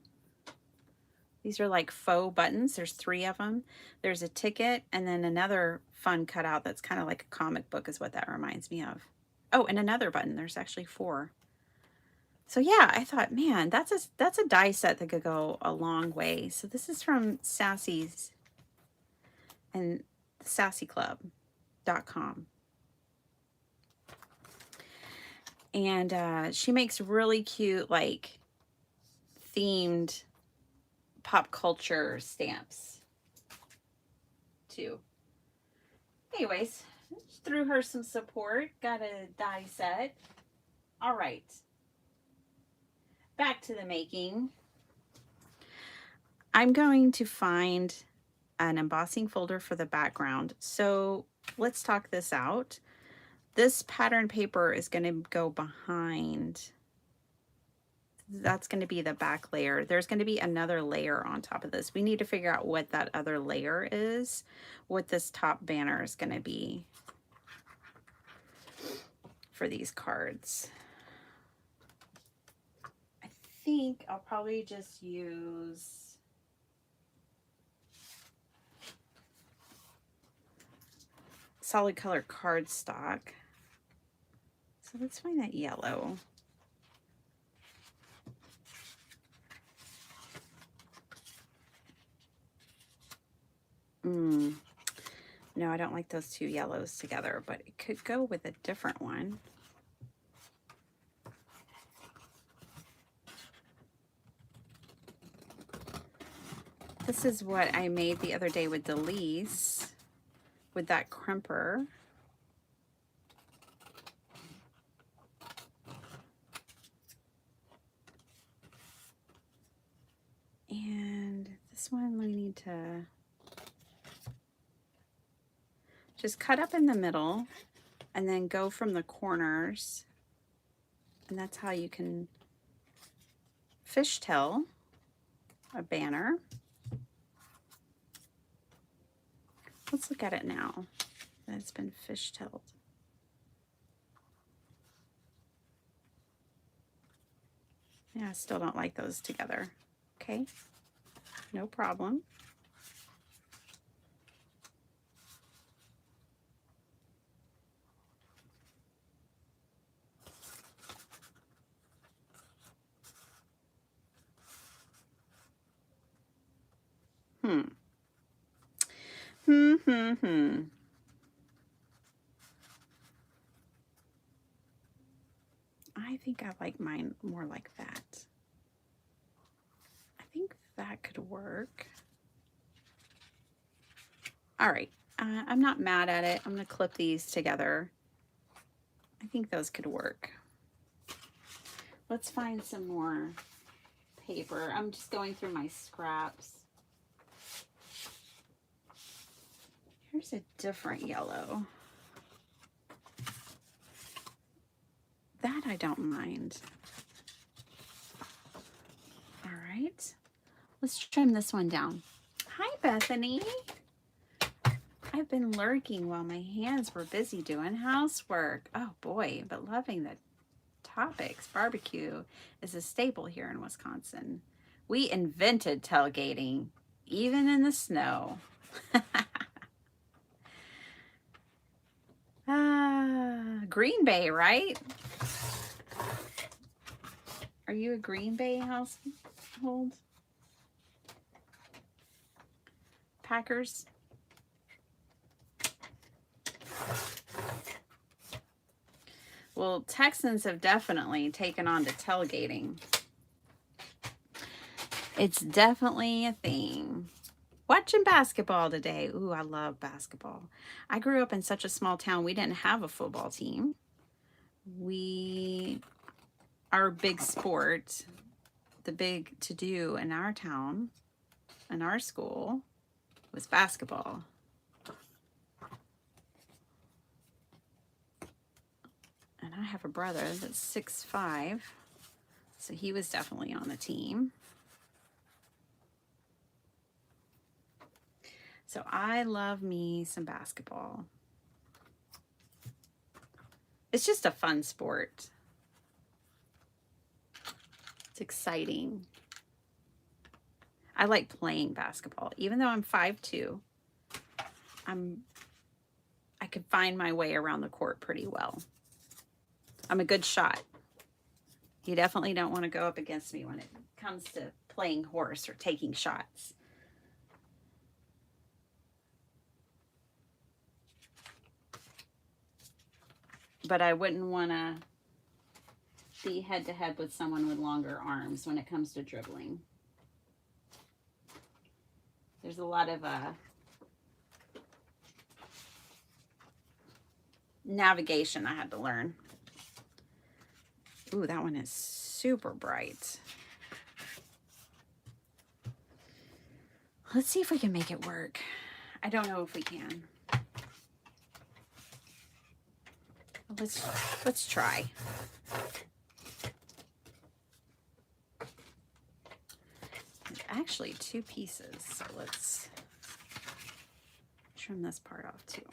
These are like faux buttons. There's 3 of them. There's a ticket, and then another fun cutout that's kind of like a comic book is what that reminds me of. Oh, and another button. There's actually 4. So yeah, I thought, man, that's a die set that could go a long way. So this is from Sassy's and sassyclub.com. And she makes really cute, like, themed pop culture stamps, too. Anyways, just threw her some support. Got a die set. All right. Back to the making. I'm going to find an embossing folder for the background. So let's talk this out. This pattern paper is going to go behind. That's going to be the back layer. There's going to be another layer on top of this. We need to figure out what that other layer is, what this top banner is going to be for these cards. I think I'll probably just use solid color cardstock. So let's find that yellow. No, I don't like those 2 yellows together, but it could go with a different one. This is what I made the other day with Delise, with that crimper. And this one we need to just cut up in the middle and then go from the corners. And that's how you can fishtail a banner. Let's look at it now that it's been fishtailed. Yeah, I still don't like those together. Okay, no problem. I think I like mine more like that. I think that could work. All right, I'm not mad at it. I'm gonna clip these together. I think those could work. Let's find some more paper. I'm just going through my scraps. Here's a different yellow. That I don't mind. All right. Let's trim this one down. Hi, Bethany. I've been lurking while my hands were busy doing housework. Oh boy, but loving the topics. Barbecue is a staple here in Wisconsin. We invented tailgating, even in the snow. Green Bay, right? Are you a Green Bay household? Packers? Well, Texans have definitely taken on to tailgating. It's definitely a thing. Watching basketball today. Ooh, I love basketball. I grew up in such a small town, we didn't have a football team. Our big sport, the big to-do in our town, in our school, was basketball. And I have a brother that's 6'5", so he was definitely on the team. So I love me some basketball. It's just a fun sport. It's exciting. I like playing basketball. Even though I'm 5'2", I can find my way around the court pretty well. I'm a good shot. You definitely don't want to go up against me when it comes to playing horse or taking shots. But I wouldn't want to be head-to-head with someone with longer arms when it comes to dribbling. There's a lot of navigation I had to learn. Ooh, that one is super bright. Let's see if we can make it work. I don't know if we can. Let's try. It's actually 2 pieces, so let's trim this part off too.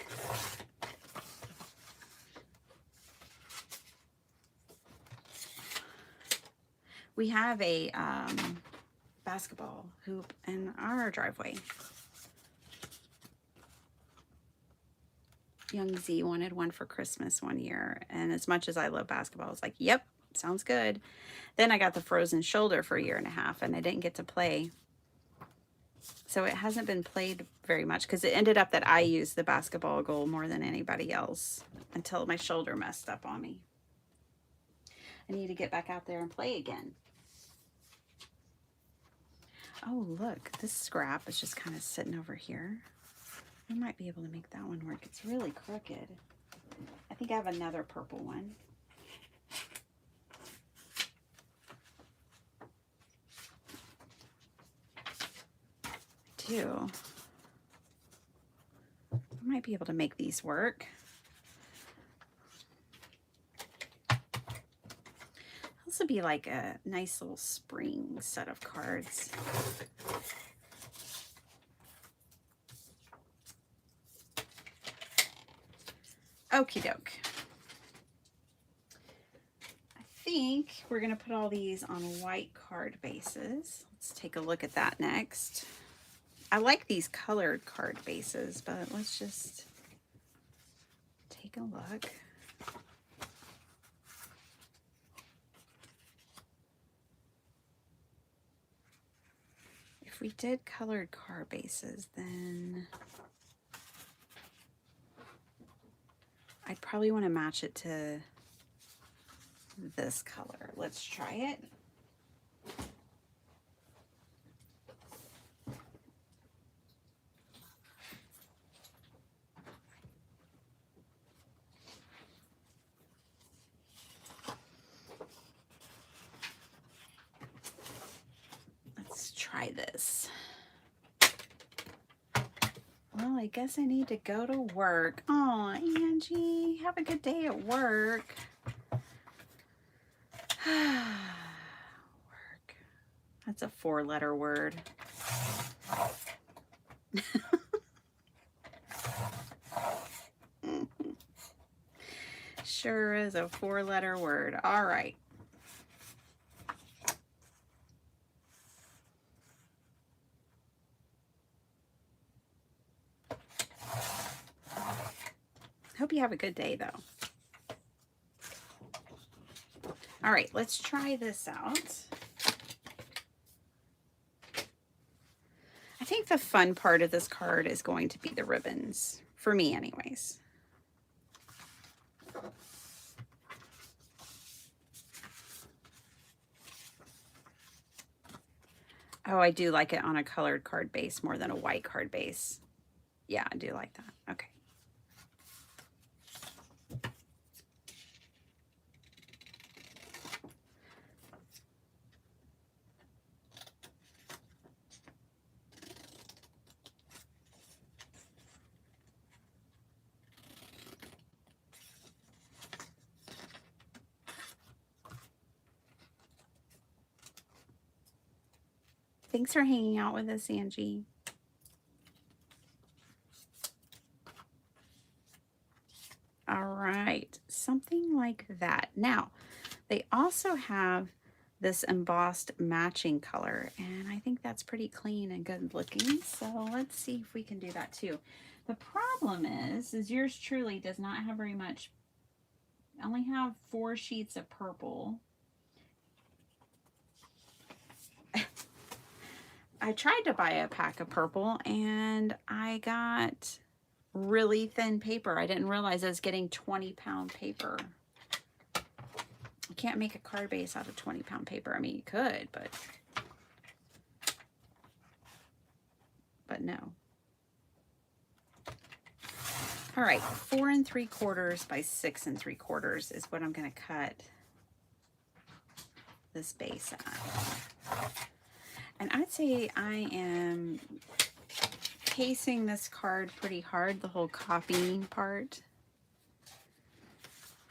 We have a basketball hoop in our driveway. Young Z wanted one for Christmas one year, and as much as I love basketball, I was like, yep, sounds good. Then I got the frozen shoulder for a year and a half, and I didn't get to play. So it hasn't been played very much because it ended up that I used the basketball goal more than anybody else until my shoulder messed up on me. I need to get back out there and play again. Oh, look, this scrap is just kind of sitting over here. I might be able to make that one work. It's really crooked. I think I have another purple one. I do. I might be able to make these work. This would be like a nice little spring set of cards. Okie doke. I think we're going to put all these on white card bases. Let's take a look at that next. I like these colored card bases, but let's just take a look. If we did colored card bases, then I'd probably want to match it to this color. Let's try it. Let's try this. Well, I guess I need to go to work. Oh, Angie, have a good day at work. Work. That's a 4-letter word. Sure is a 4-letter word. All right. Hope you have a good day, though. All right, let's try this out. I think the fun part of this card is going to be the ribbons, for me anyways. Oh, I do like it on a colored card base more than a white card base. Yeah, I do like that. Okay. Thanks for hanging out with us, Angie. All right, something like that. Now, they also have this embossed matching color, and I think that's pretty clean and good looking. So let's see if we can do that too. The problem is yours truly does not have very much. I only have 4 sheets of purple. I tried to buy a pack of purple and I got really thin paper. I didn't realize I was getting 20-pound paper. You can't make a card base out of 20-pound paper. I mean, you could, but no. All right, 4 3/4 by 6 3/4 is what I'm going to cut this base at. And I'd say I am casing this card pretty hard, the whole copying part.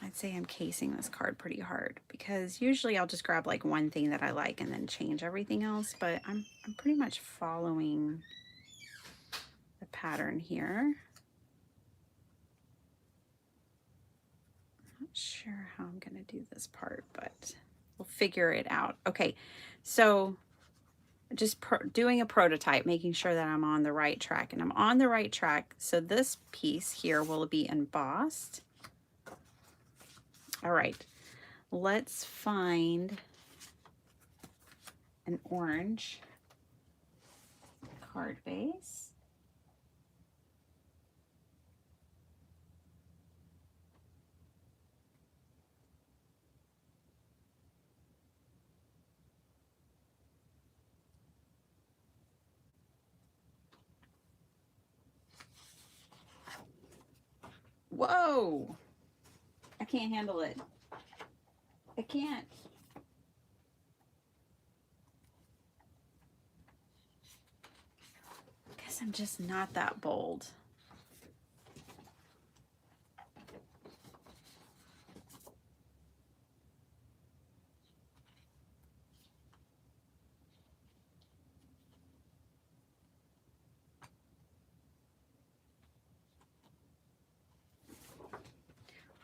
I'd say I'm casing this card pretty hard because usually I'll just grab like one thing that I like and then change everything else, but I'm pretty much following the pattern here. Not sure how I'm going to do this part, but we'll figure it out. Okay, so just doing a prototype, making sure that I'm on the right track, and I'm on the right track. So this piece here will be embossed. All right, let's find an orange card base. Whoa! I can't handle it. I can't. Guess I'm just not that bold.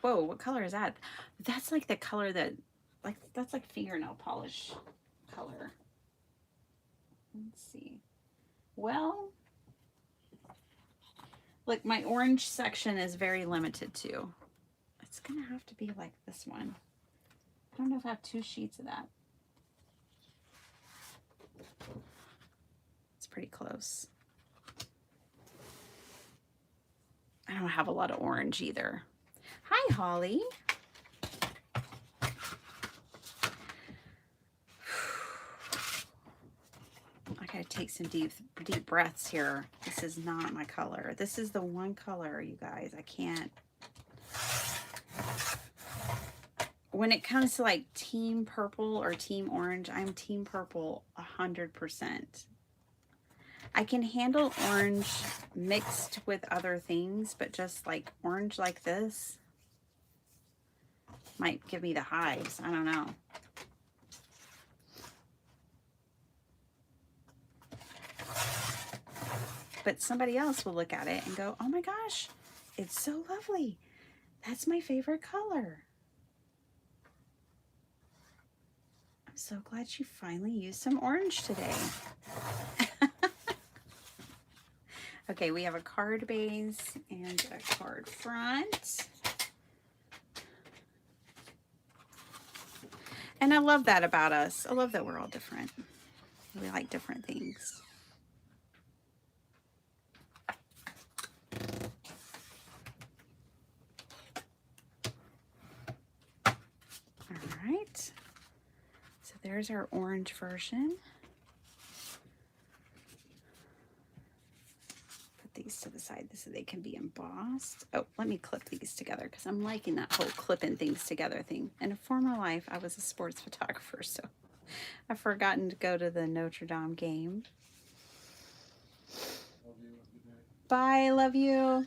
Whoa, what color is that? That's like the color that, like, that's like fingernail polish color. Let's see. Well, like my orange section is very limited too. It's gonna have to be like this one. I don't know if I have 2 sheets of that. It's pretty close. I don't have a lot of orange either. Hi, Holly. I gotta take some deep breaths here. This is not my color. This is the one color, you guys. I can't. When it comes to like team purple or team orange, I'm team purple 100%. I can handle orange mixed with other things, but just like orange like this, Might give me the hives. I don't know. But somebody else will look at it and go, oh my gosh, it's so lovely. That's my favorite color. I'm so glad she finally used some orange today. Okay, we have a card base and a card front. And I love that about us. I love that we're all different. We like different things. All right. So there's our orange version. Put these to the side so they can be embossed. Oh, let me clip these together because I'm liking that whole clipping things together thing. In a former life, I was a sports photographer, so I've forgotten to go to the Notre Dame game. Bye, love you.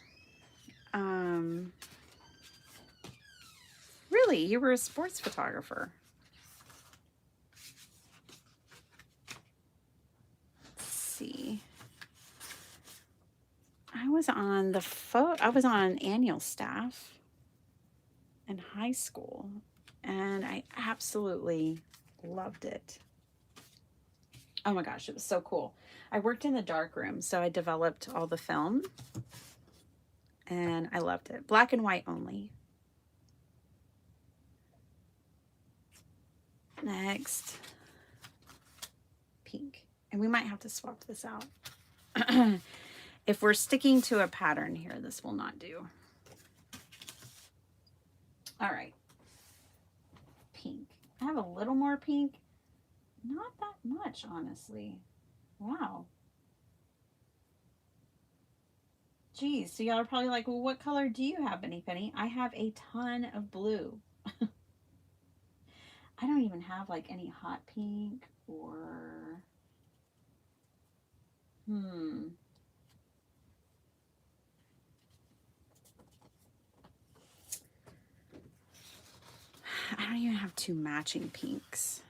Really, you were a sports photographer. Let's see. I was on annual staff in high school, and I absolutely loved it. Oh my gosh, it was so cool. I worked in the dark room, so I developed all the film, and I loved it. Black and white only. Next, pink. And we might have to swap this out. If we're sticking to a pattern here, this will not do. All right. Pink. I have a little more pink. Not that much, honestly. Wow. Geez, so y'all are probably like, well, what color do you have, Benny Penny? I have a ton of blue. I don't even have like any hot pink or... I don't even have two matching pinks.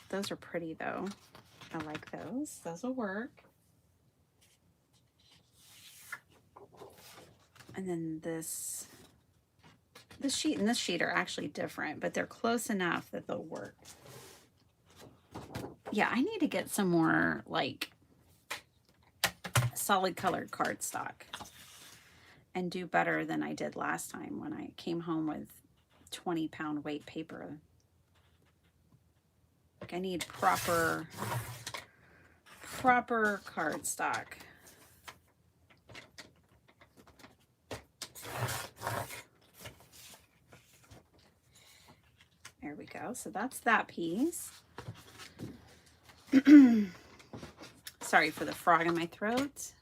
Those are pretty though. I like those. Those will work. And then this sheet and this sheet are actually different, but they're close enough that they'll work. Yeah, I need to get some more like solid colored cardstock and do better than I did last time when I came home with 20-pound weight paper. Like I need proper cardstock. There we go. So that's that piece. Sorry for the frog in my throat.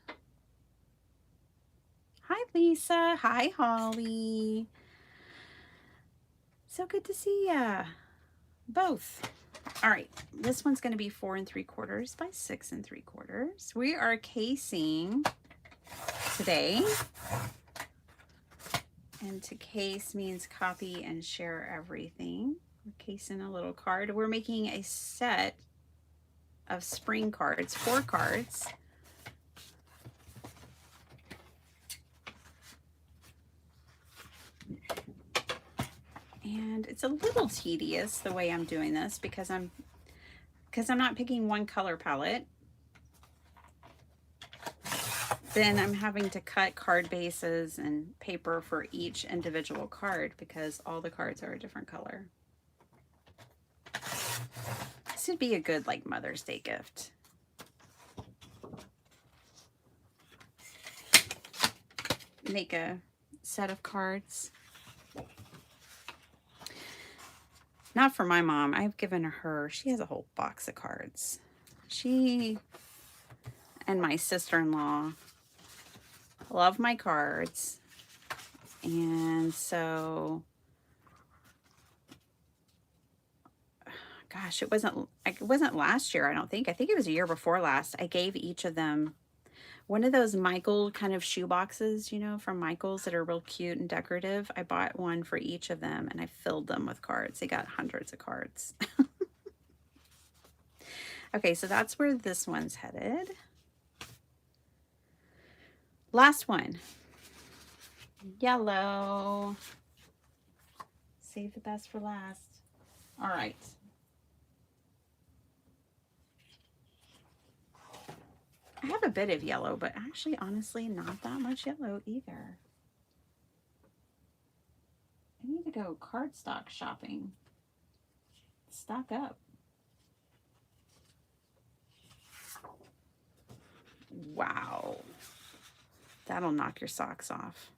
Hi, Lisa. Hi, Holly. So good to see ya. Both. All right. This one's going to be 4 3/4 by 6 3/4. We are casing today. And to case means copy and share everything. We're casing a little card. We're making a set of spring cards, 4 cards. And it's a little tedious the way I'm doing this because I'm not picking one color palette. Then I'm having to cut card bases and paper for each individual card because all the cards are a different color. This would be a good like Mother's Day gift. Make a set of cards. Not for my mom. I've given her, she has a whole box of cards. She and my sister-in-law love my cards. And so, gosh, it wasn't last year, I don't think. I think it was a year before last. I gave each of them, one of those Michael kind of shoe boxes, you know, from Michael's that are real cute and decorative. I bought one for each of them and I filled them with cards. They got hundreds of cards. Okay, so that's where this one's headed. Last one. Yellow. Save the best for last. All right. I have a bit of yellow, but actually, honestly, not that much yellow either. I need to go cardstock shopping. Stock up. Wow. That'll knock your socks off.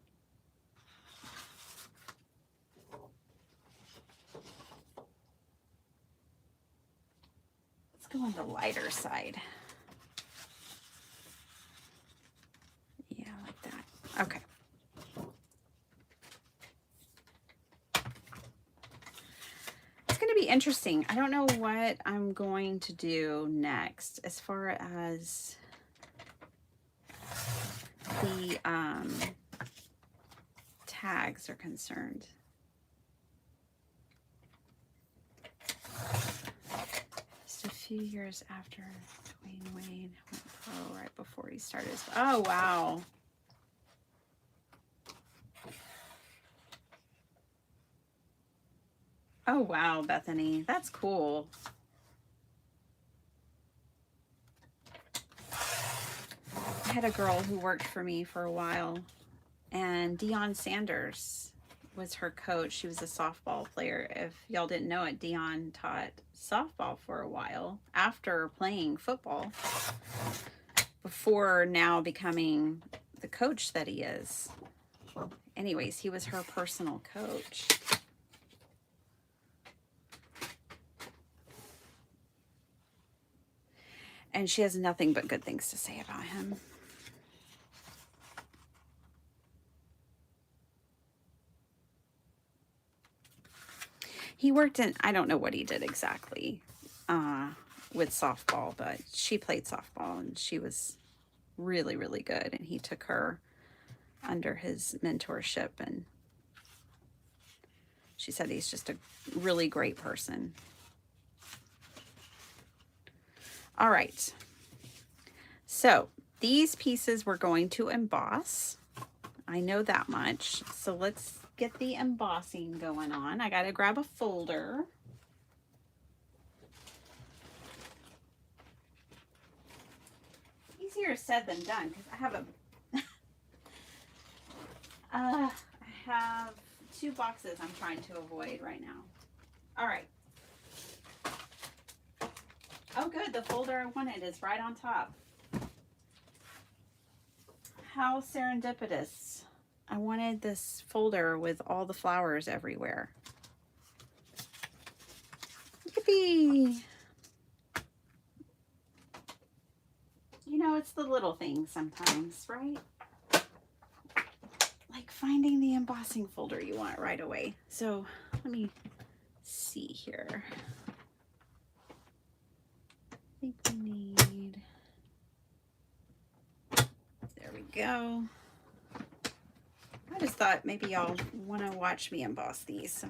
Let's go on the lighter side. Yeah, like that. Okay. It's going to be interesting. I don't know what I'm going to do next as far as the tags are concerned. Just a few years after Dwayne Wade went pro, right before he started his... Oh, wow. Oh, wow, Bethany. That's cool. I had a girl who worked for me for a while, and Deion Sanders was her coach. She was a softball player. If y'all didn't know it, Deion taught softball for a while after playing football, before now becoming the coach that he is. Anyways, he was her personal coach. And she has nothing but good things to say about him. He worked in, I don't know what he did exactly with softball, but she played softball and she was really, really good. And he took her under his mentorship. And she said he's just a really great person. All right. So these pieces we're going to emboss. I know that much. So let's get the embossing going on. I got to grab a folder. Easier said than done because I have I have 2 boxes I'm trying to avoid right now. All right. Oh, good. The folder I wanted is right on top. How serendipitous. I wanted this folder with all the flowers everywhere. Yippee! You know, it's the little things sometimes, right? Like finding the embossing folder you want right away. So let me see here. I think we need, there we go. I just thought maybe y'all want to watch me emboss these, so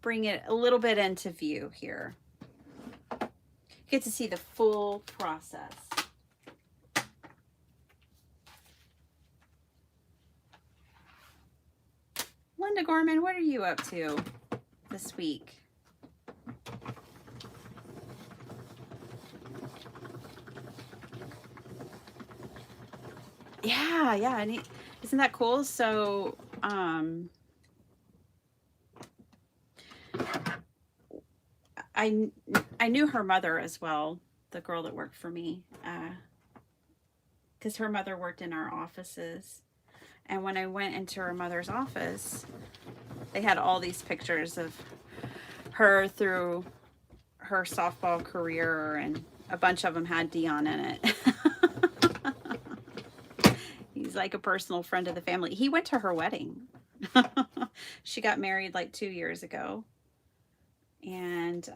bring it a little bit into view here. Get to see the full process. Linda Gorman, what are you up to this week? Yeah, and isn't that cool? So, I knew her mother as well, the girl that worked for me, because her mother worked in our offices. And when I went into her mother's office, they had all these pictures of her through her softball career, and a bunch of them had Deion in it. He's like a personal friend of the family. He went to her wedding. She got married like 2 years ago. And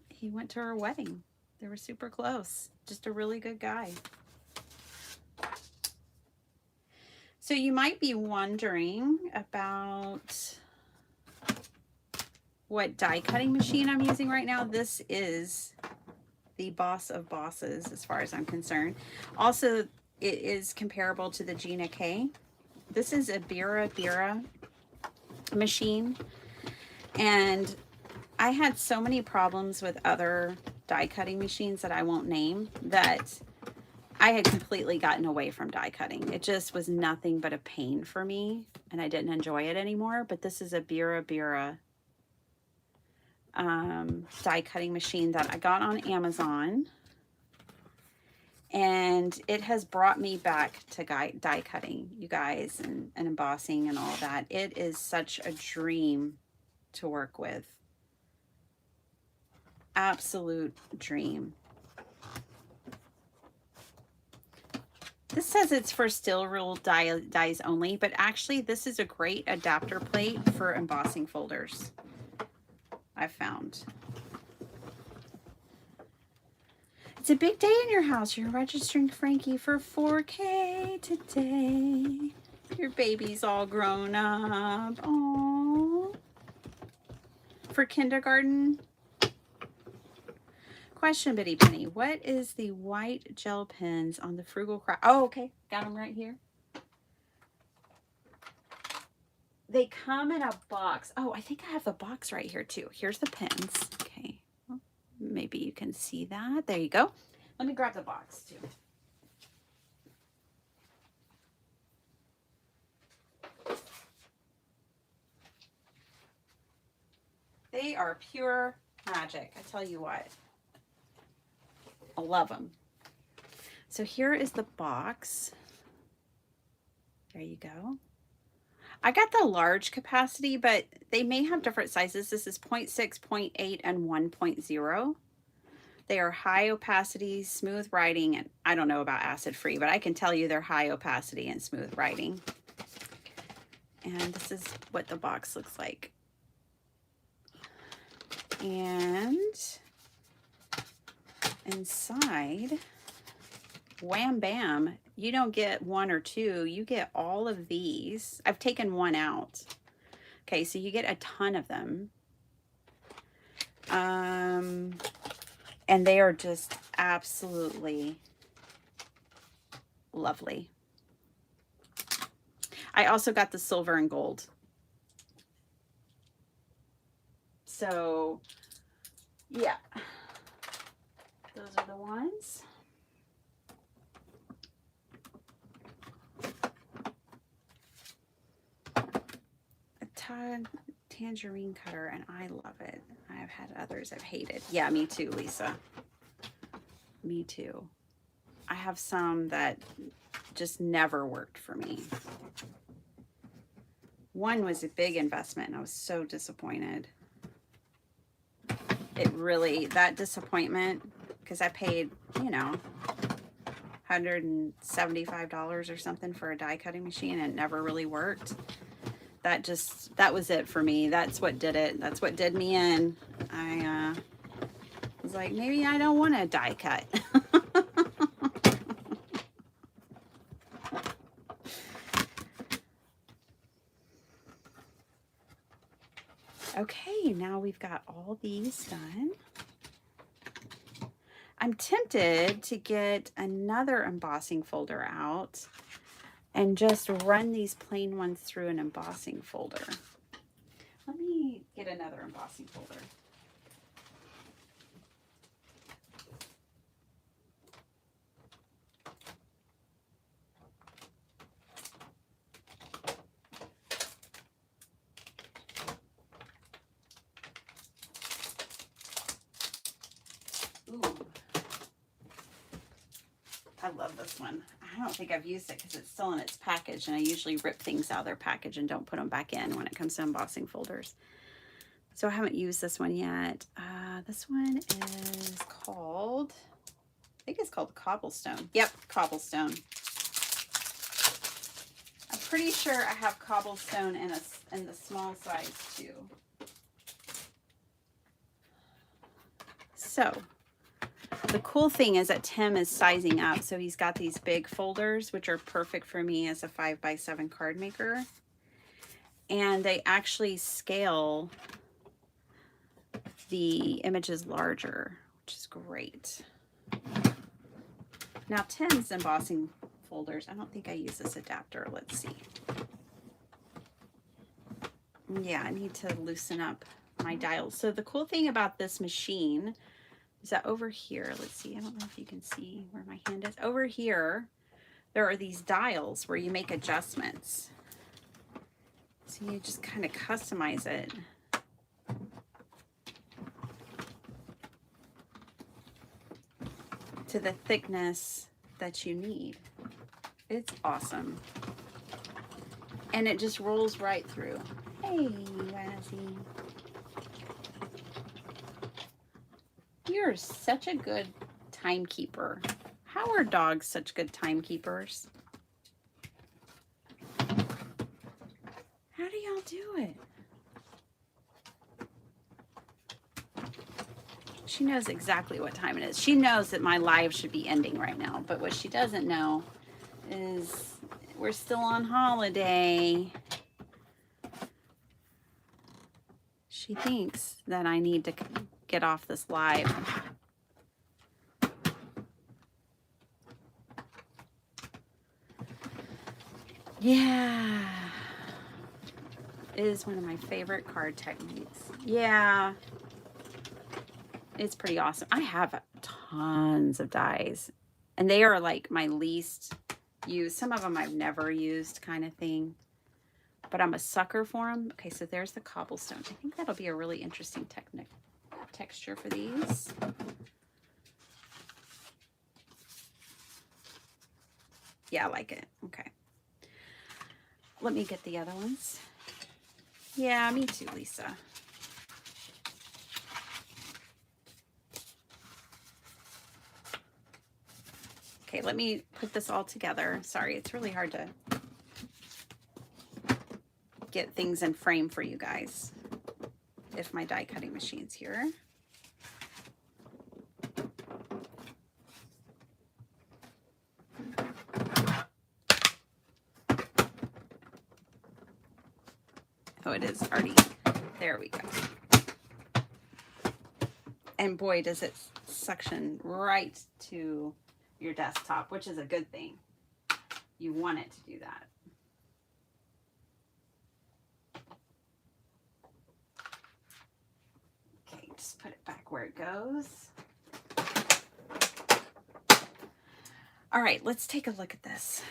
he went to her wedding. They were super close. Just a really good guy. So you might be wondering about what die cutting machine I'm using right now. This is the boss of bosses as far as I'm concerned. Also, it is comparable to the Gina K. This is a Bira machine, and I had so many problems with other die cutting machines that I won't name that I had completely gotten away from die cutting. It just was nothing but a pain for me, and I didn't enjoy it anymore. But this is a Bira die cutting machine that I got on Amazon, and it has brought me back to die cutting, you guys, and embossing and all that. It is such a dream to work with. Absolute dream. This says it's for steel rule dies only, but actually this is a great adapter plate for embossing folders, I've found. It's a big day in your house. You're registering Frankie for 4K today. Your baby's all grown up. Aww. For kindergarten. Question, Bitty Penny. What is the white gel pens on the Frugal Craft? Oh, okay. Got them right here. They come in a box. Oh, I think I have the box right here too. Here's the pens. Okay. Well, maybe you can see that. There you go. Let me grab the box too. They are pure magic. I tell you what. I love them. So here is the box. There you go. I got the large capacity, but they may have different sizes. This is 0.6, 0.8, and 1.0. They are high opacity, smooth writing, and I don't know about acid free, but I can tell you they're high opacity and smooth writing. And this is what the box looks like. And inside, wham bam, you don't get one or two, you get all of these. I've taken one out. Okay, so you get a ton of them. And they are just absolutely lovely. I also got the silver and gold. So yeah, those are the ones. A tangerine cutter, and I love it. I've had others I've hated. Yeah, me too, Lisa. Me too. I have some that just never worked for me. One was a big investment, and I was so disappointed. It really, that disappointment, because I paid, you know, $175 or something for a die cutting machine, and it never really worked. That was it for me. That's what did it. That's what did me in. I was like, maybe I don't want to die cut. Okay, now we've got all these done. I'm tempted to get another embossing folder out and just run these plain ones through an embossing folder. Let me get another embossing folder. Ooh. I love this one. I don't think I've used it because it's still in its package, and I usually rip things out of their package and don't put them back in when it comes to embossing folders. So I haven't used this one yet. This one is called, I think it's called Cobblestone. Yep, Cobblestone. I'm pretty sure I have Cobblestone in the small size too. So The cool thing is that Tim is sizing up, so he's got these big folders, which are perfect for me as a 5x7 card maker. And they actually scale the images larger, which is great. Now Tim's embossing folders, I don't think I use this adapter. Let's see. Yeah, I need to loosen up my dials. So the cool thing about this machine is that over here, let's see, I don't know if you can see where my hand is. Over here, there are these dials where you make adjustments. So you just kind of customize it. To the thickness that you need. It's awesome. And it just rolls right through. Hey, Razzie. You're such a good timekeeper. How are dogs such good timekeepers? How do y'all do it? She knows exactly what time it is. She knows that my live should be ending right now, but what she doesn't know is we're still on holiday. She thinks that I need to get off this live. Yeah. It is one of my favorite card techniques. Yeah. It's pretty awesome. I have tons of dies, and they are like my least used. Some of them I've never used, kind of thing, but I'm a sucker for them. Okay, so there's the cobblestone. I think that'll be a really interesting texture for these. Yeah, I like it. Okay. Let me get the other ones. Yeah, me too, Lisa. Okay, let me put this all together. Sorry, it's really hard to get things in frame for you guys if my die cutting machine's here. Oh, it is already. There we go. And boy, does it suction right to your desktop, which is a good thing. You want it to do that. Okay, just put it back where it goes. All right, let's take a look at this.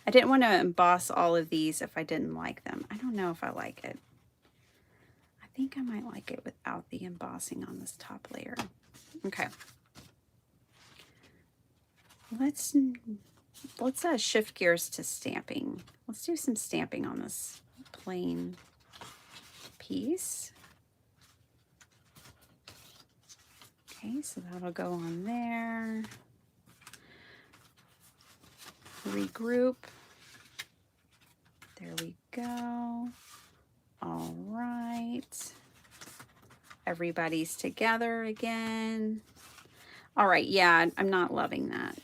I didn't want to emboss all of these if I didn't like them. I don't know if I like it. I think I might like it without the embossing on this top layer. Okay. Let's shift gears to stamping. Let's do some stamping on this plain piece. Okay, so that'll go on there. Regroup. There we go. All right. Everybody's together again. All right, yeah, I'm not loving that.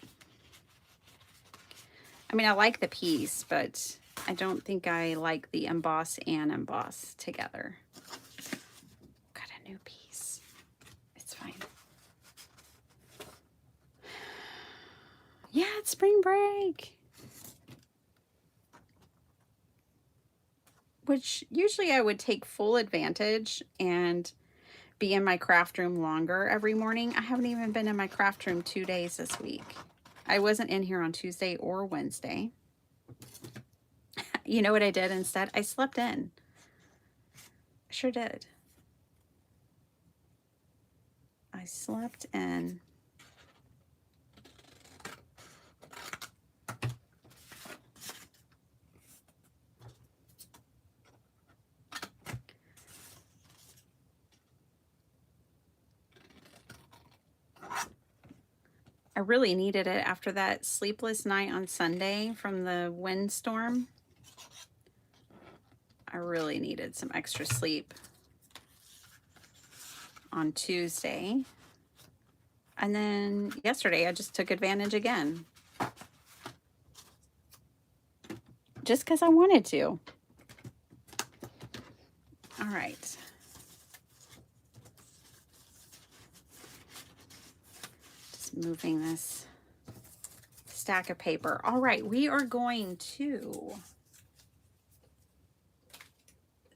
I mean, I like the piece, but I don't think I like the emboss and emboss together. Got a new piece. It's fine. Yeah, it's spring break. Which usually I would take full advantage and be in my craft room longer every morning. I haven't even been in my craft room 2 days this week. I wasn't in here on Tuesday or Wednesday. You know what I did instead? I slept in. I sure did. I slept in. I really needed it after that sleepless night on Sunday from the windstorm. I really needed some extra sleep on Tuesday. And then yesterday I just took advantage again. Just because I wanted to. All right. Just moving this stack of paper. All right, we are going to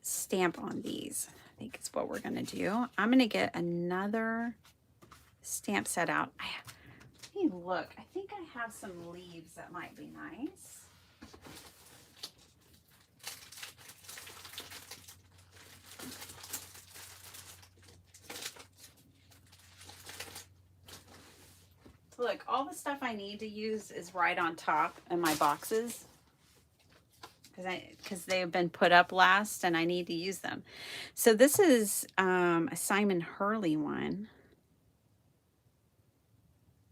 stamp on these. I think it's what we're going to do. I'm going to get another stamp set out. Hey, look, I think I have some leaves that might be nice. Look, all the stuff I need to use is right on top in my boxes because they've been put up last and I need to use them. So this is a Simon Hurley one.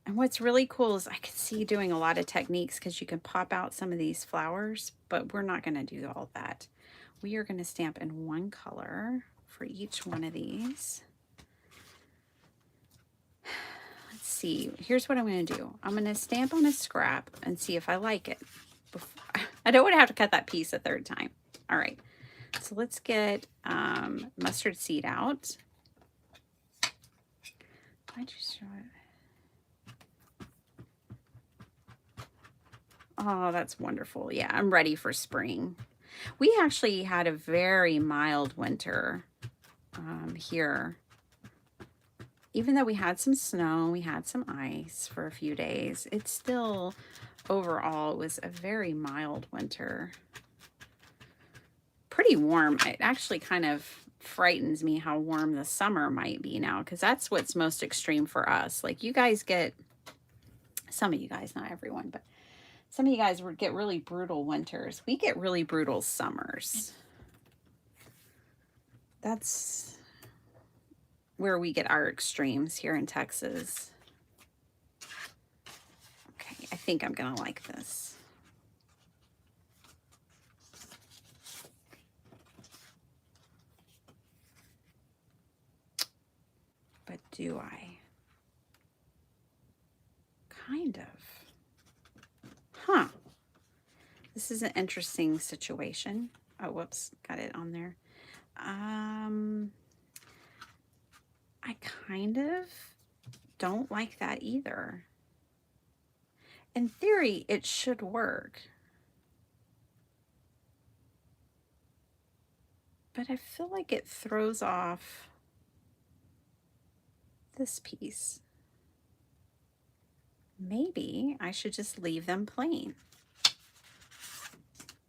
And what's really cool is I could see doing a lot of techniques because you can pop out some of these flowers, but we're not going to do all that. We are going to stamp in one color for each one of these. Let's see. Here's what I'm going to do. I'm going to stamp on a scrap and see if I like it. I don't want to have to cut that piece a third time. All right. So let's get mustard seed out. I just show it. Oh, that's wonderful. Yeah, I'm ready for spring. We actually had a very mild winter here. Even though we had some snow, we had some ice for a few days, it's still, overall, it was a very mild winter. Pretty warm. It actually kind of frightens me how warm the summer might be now, because that's what's most extreme for us. Like, you guys get, some of you guys, not everyone, but some of you guys get really brutal winters. We get really brutal summers. That's where we get our extremes here in Texas. Okay, I think I'm gonna like this. But do I? Kind of. Huh. This is an interesting situation. Oh, whoops, got it on there. I kind of don't like that either. In theory, it should work. But I feel like it throws off this piece. Maybe I should just leave them plain.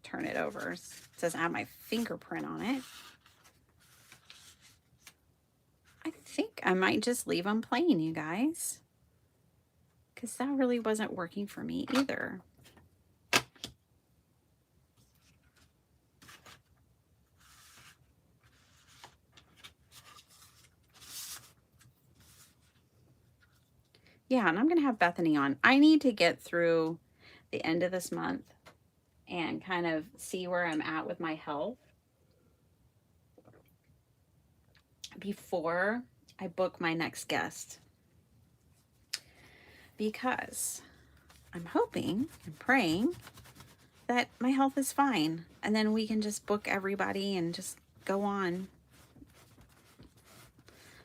Turn it over. It says I have my fingerprint on it. I think I might just leave them plain, you guys, because that really wasn't working for me either. Yeah, and I'm going to have Bethany on. I need to get through the end of this month and kind of see where I'm at with my health before I book my next guest. Because I'm hoping and praying that my health is fine. And then we can just book everybody and just go on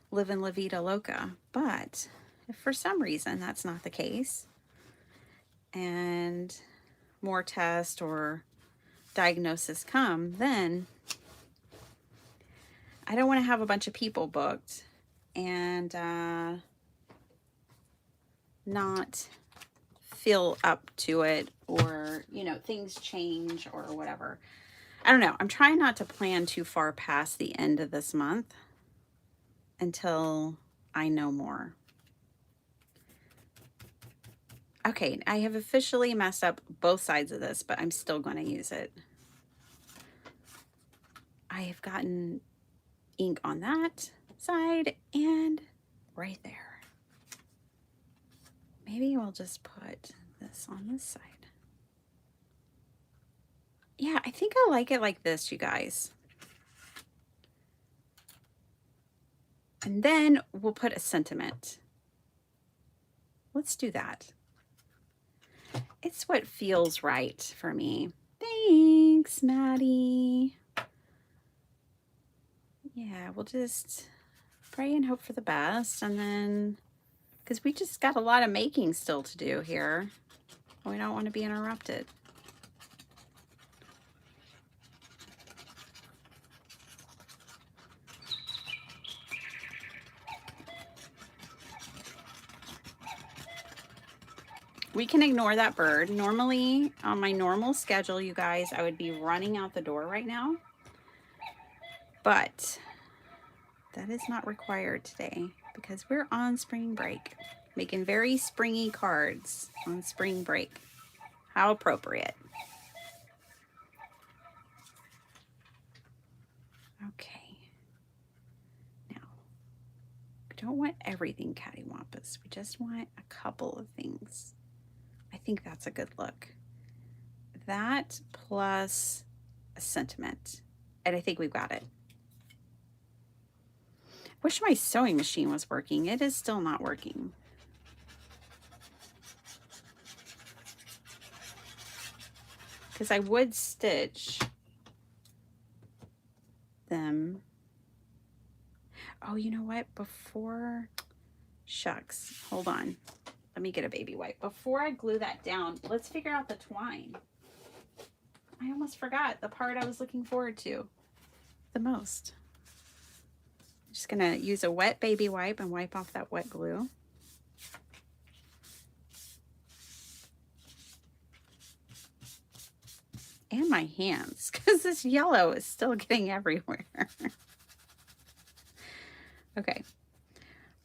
living La Vida Loca. But if for some reason that's not the case, and more tests or diagnosis come, then I don't want to have a bunch of people booked and not feel up to it, or, you know, things change or whatever. I don't know. I'm trying not to plan too far past the end of this month until I know more. Okay, I have officially messed up both sides of this, but I'm still going to use it. I have gotten ink on that side and right there. Maybe we'll just put this on this side. Yeah, I think I like it like this, you guys. And then we'll put a sentiment. Let's do that. It's what feels right for me. Thanks, Maddie. Yeah, we'll just pray and hope for the best, and then, because we just got a lot of making still to do here. We don't want to be interrupted. We can ignore that bird. Normally, on my normal schedule, you guys, I would be running out the door right now. But that is not required today because we're on spring break. Making very springy cards on spring break. How appropriate. Okay. Now, we don't want everything cattywampus. We just want a couple of things. I think that's a good look. That plus a sentiment. And I think we've got it. Wish my sewing machine was working. It is still not working. Because I would stitch them. Oh, you know what? Before, shucks, hold on. Let me get a baby wipe. Before I glue that down, let's figure out the twine. I almost forgot the part I was looking forward to the most. I'm just gonna use a wet baby wipe and wipe off that wet glue. And my hands, because this yellow is still getting everywhere. Okay.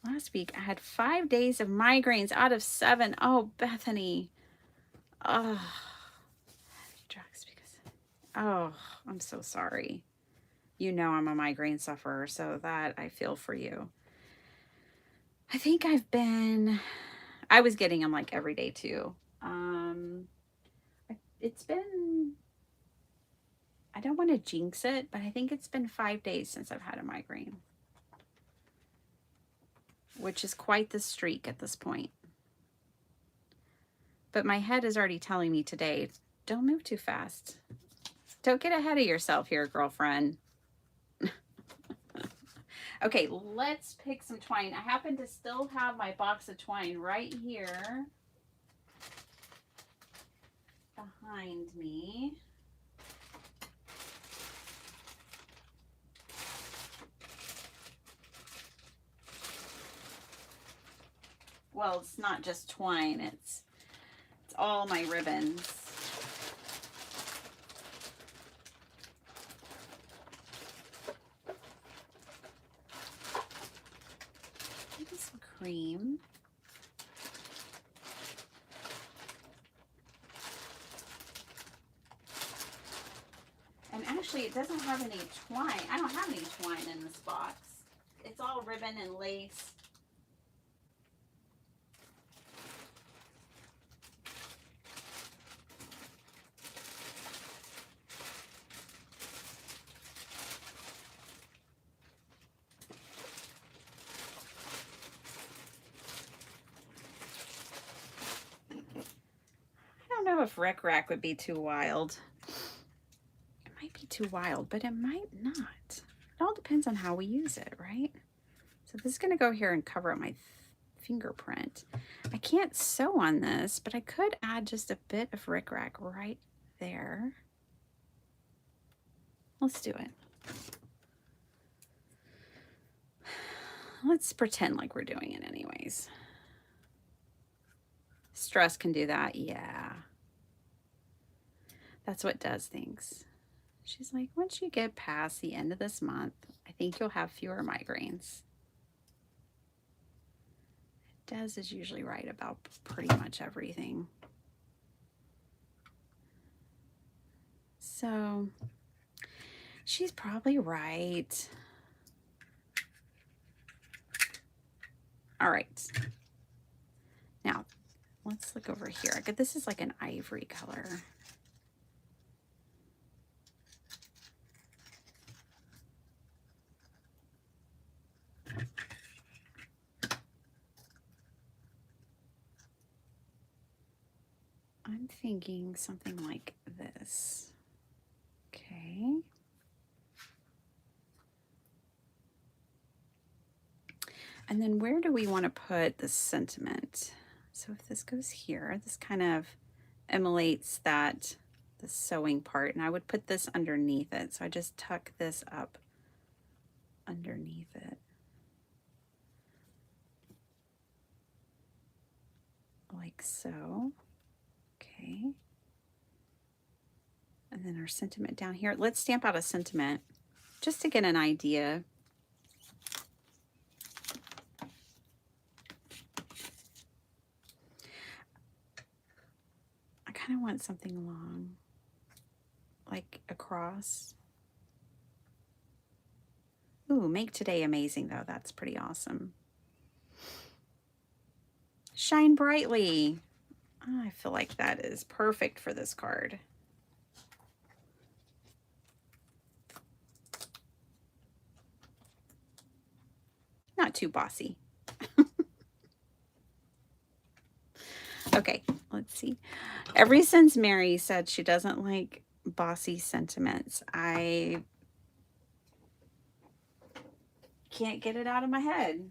Last week I had 5 days of migraines out of 7. Oh, Bethany. Oh, drugs because. Oh, I'm so sorry. You know I'm a migraine sufferer, so that I feel for you. I think I was getting them like every day too. It's been, I don't want to jinx it, but I think it's been 5 days since I've had a migraine, which is quite the streak at this point. But my head is already telling me today, don't move too fast. Don't get ahead of yourself here, girlfriend. Okay, let's pick some twine. I happen to still have my box of twine right here behind me. Well, it's not just twine, it's all my ribbons. Maybe some cream. And actually, it doesn't have any twine. I don't have any twine in this box. It's all ribbon and lace. I don't know if Rec Rack would be too wild. It might be too wild, but it might not. It all depends on how we use it, right? So this is going to go here and cover up my fingerprint. I can't sew on this, but I could add just a bit of Rec Rack right there. Let's do it. Let's pretend like we're doing it anyways. Stress can do that. Yeah. That's what does things. She's like, once you get past the end of this month, I think you'll have fewer migraines. Des is usually right about pretty much everything. So she's probably right. All right. Now, let's look over here. This is like an ivory color. I'm thinking something like this. Okay. And then where do we want to put the sentiment? So if this goes here, this kind of emulates that, the sewing part, and I would put this underneath it. So I just tuck this up underneath it. Like so. Okay. And then our sentiment down here. Let's stamp out a sentiment just to get an idea. I kind of want something long, like across. Ooh, make today amazing though. That's pretty awesome. Shine brightly. Oh, I feel like that is perfect for this card. Not too bossy. Okay, let's see. Ever since Mary said she doesn't like bossy sentiments, I can't get it out of my head.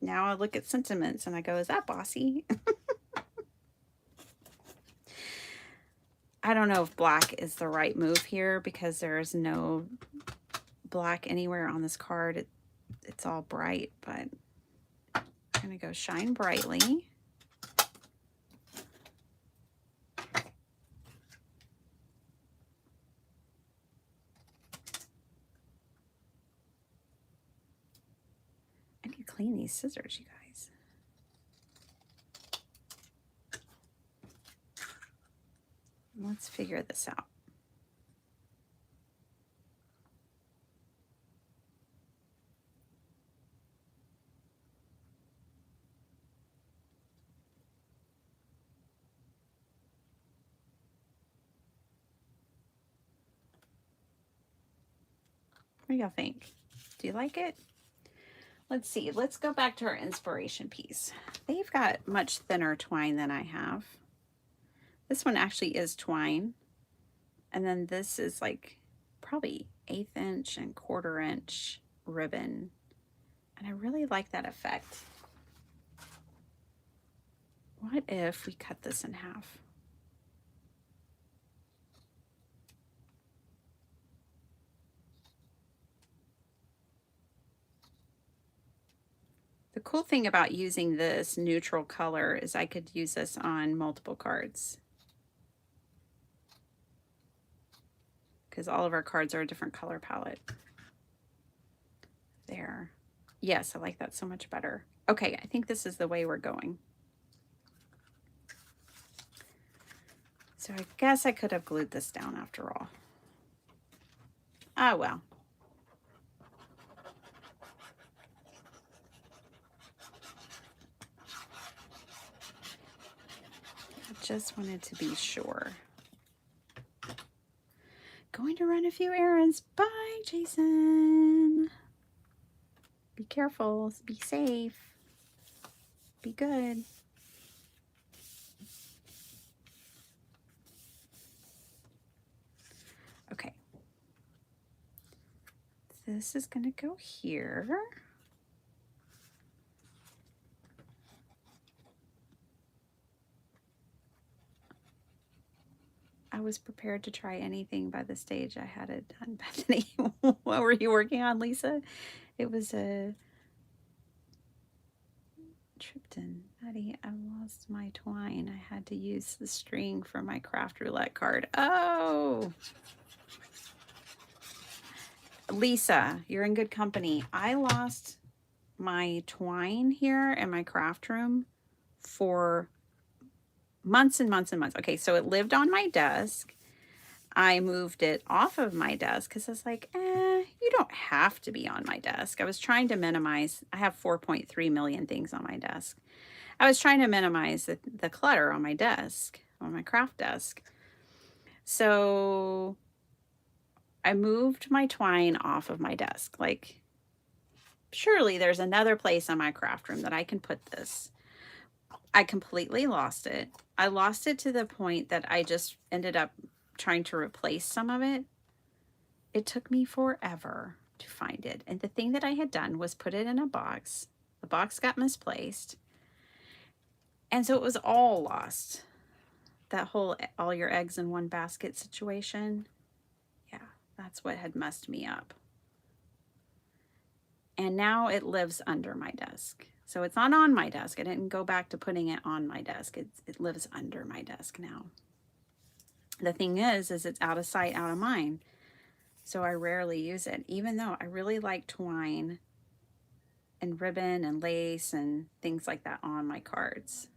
Now I look at sentiments and I go, is that bossy? I don't know if black is the right move here because there's no black anywhere on this card. It's all bright, but I'm going to go shine brightly. I need to clean these scissors, you guys. Let's figure this out. What do y'all think? Do you like it? Let's see. Let's go back to our inspiration piece. They've got much thinner twine than I have. This one actually is twine. And then this is like probably 1/8 inch and 1/4 inch ribbon. And I really like that effect. What if we cut this in half? The cool thing about using this neutral color is I could use this on multiple cards, because all of our cards are a different color palette. There. Yes, I like that so much better. Okay, I think this is the way we're going. So I guess I could have glued this down after all. Oh well. I just wanted to be sure. Going to run a few errands. Bye, Jason. Be careful. Be safe. Be good. Okay. This is going to go here. I was prepared to try anything by the stage I had it done. Bethany, what were you working on, Lisa? It was a Tripton. Betty, I lost my twine. I had to use the string for my craft roulette card. Oh, Lisa, you're in good company. I lost my twine here in my craft room for months and months and months. Okay, so it lived on my desk. I moved it off of my desk because I was like, you don't have to be on my desk. I was trying to minimize. I have 4.3 million things on my desk. I was trying to minimize the clutter on my desk, on my craft desk. So I moved my twine off of my desk. Like, surely there's another place in my craft room that I can put this. I completely lost it. I lost it to the point that I just ended up trying to replace some of it. It took me forever to find it. And the thing that I had done was put it in a box. The box got misplaced. And so it was all lost. That whole all your eggs in one basket situation. Yeah, that's what had messed me up. And now it lives under my desk. So it's not on my desk. I didn't go back to putting it on my desk. It lives under my desk now. The thing is it's out of sight, out of mind. So I rarely use it, even though I really like twine and ribbon and lace and things like that on my cards.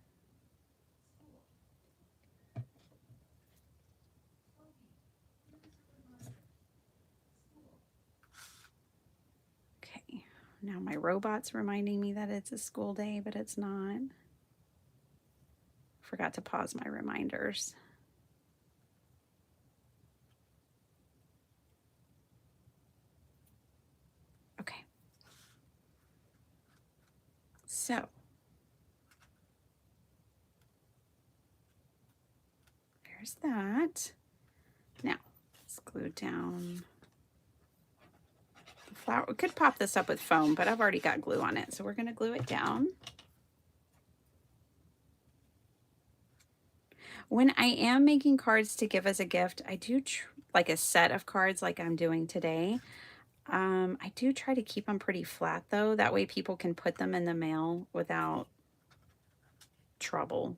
Okay, now my robot's reminding me that it's a school day, but it's not. Forgot to pause my reminders. Okay. So, there's that. Now, let's glue down the flower. We could pop this up with foam, but I've already got glue on it, so we're going to glue it down. When I am making cards to give as a gift, I do like a set of cards like I'm doing today. I do try to keep them pretty flat though. That way people can put them in the mail without trouble.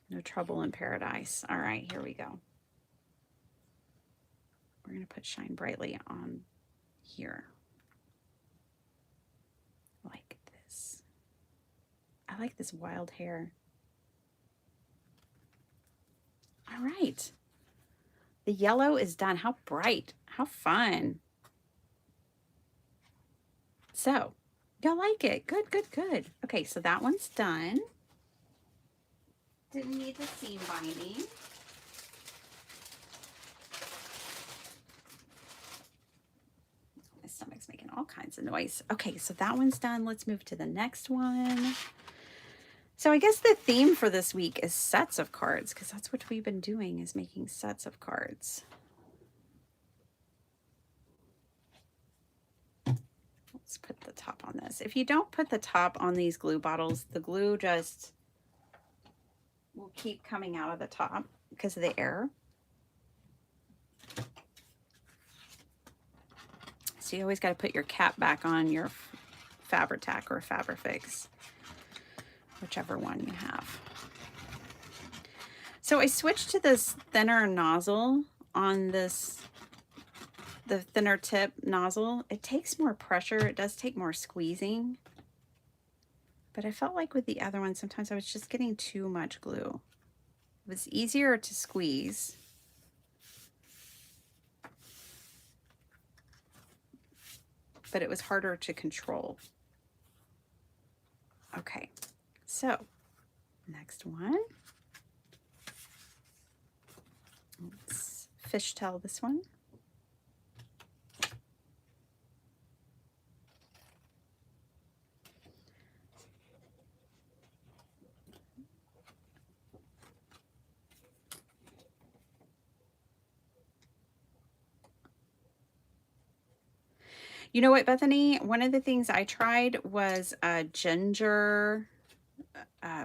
No trouble in paradise. All right, here we go. We're going to put Shine Brightly on here. Like this. I like this wild hair. All right. The yellow is done. How bright. How fun. So, y'all like it. Good, good, good. Okay, so that one's done. Didn't need the seam binding. My stomach's making all kinds of noise. Okay, so that one's done. Let's move to the next one. So I guess the theme for this week is sets of cards, because that's what we've been doing, is making sets of cards. Let's put the top on this. If you don't put the top on these glue bottles, the glue just will keep coming out of the top because of the air. So you always got to put your cap back on your Fabri-Tac or Fabri-Fix, whichever one you have. So I switched to this thinner nozzle on this, the thinner tip nozzle. It takes more pressure. It does take more squeezing. But I felt like with the other one, sometimes I was just getting too much glue. It was easier to squeeze. But it was harder to control. Okay, so next one. Let's fishtail this one. You know what, Bethany? One of the things I tried was ginger,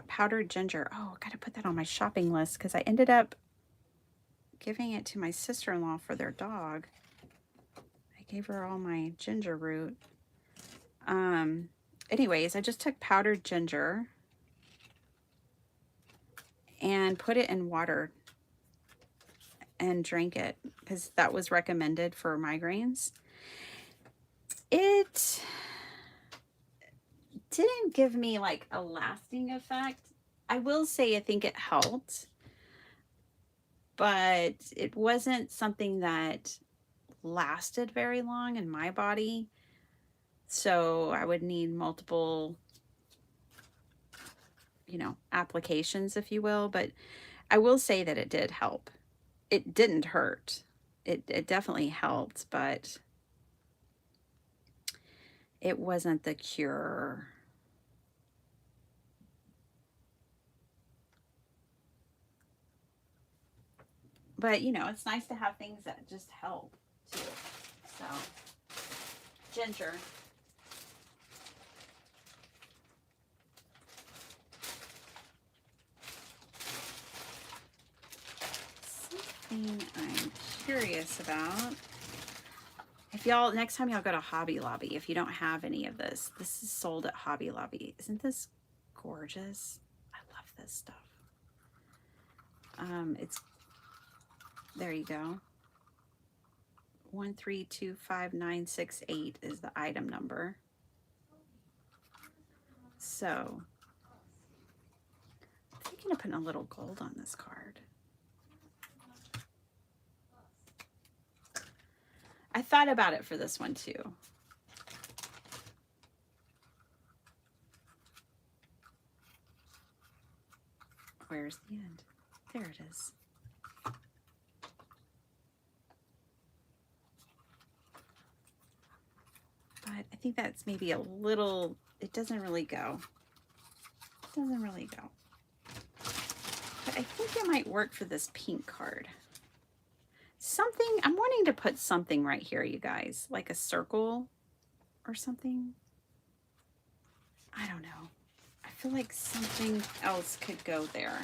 powdered ginger. Oh, I got to put that on my shopping list because I ended up giving it to my sister-in-law for their dog. I gave her all my ginger root. Anyways, I just took powdered ginger and put it in water and drank it because that was recommended for migraines. It didn't give me like a lasting effect. I will say I think it helped, but it wasn't something that lasted very long in my body. So I would need multiple, you know, applications, if you will. But I will say that it did help. It didn't hurt. It definitely helped, but it wasn't the cure. But, you know, it's nice to have things that just help, too. So, ginger. Something I'm curious about. If y'all, next time y'all go to Hobby Lobby, if you don't have any of this, this is sold at Hobby Lobby. Isn't this gorgeous? I love this stuff. It's, there you go. 1325968 is the item number. So, I'm thinking of putting a little gold on this card. I thought about it for this one too. Where's the end? There it is. But I think that's maybe a little, it doesn't really go. It doesn't really go. But I think it might work for this pink card. Something, I'm wanting to put something right here, you guys, like a circle or something. I don't know. I feel like something else could go there.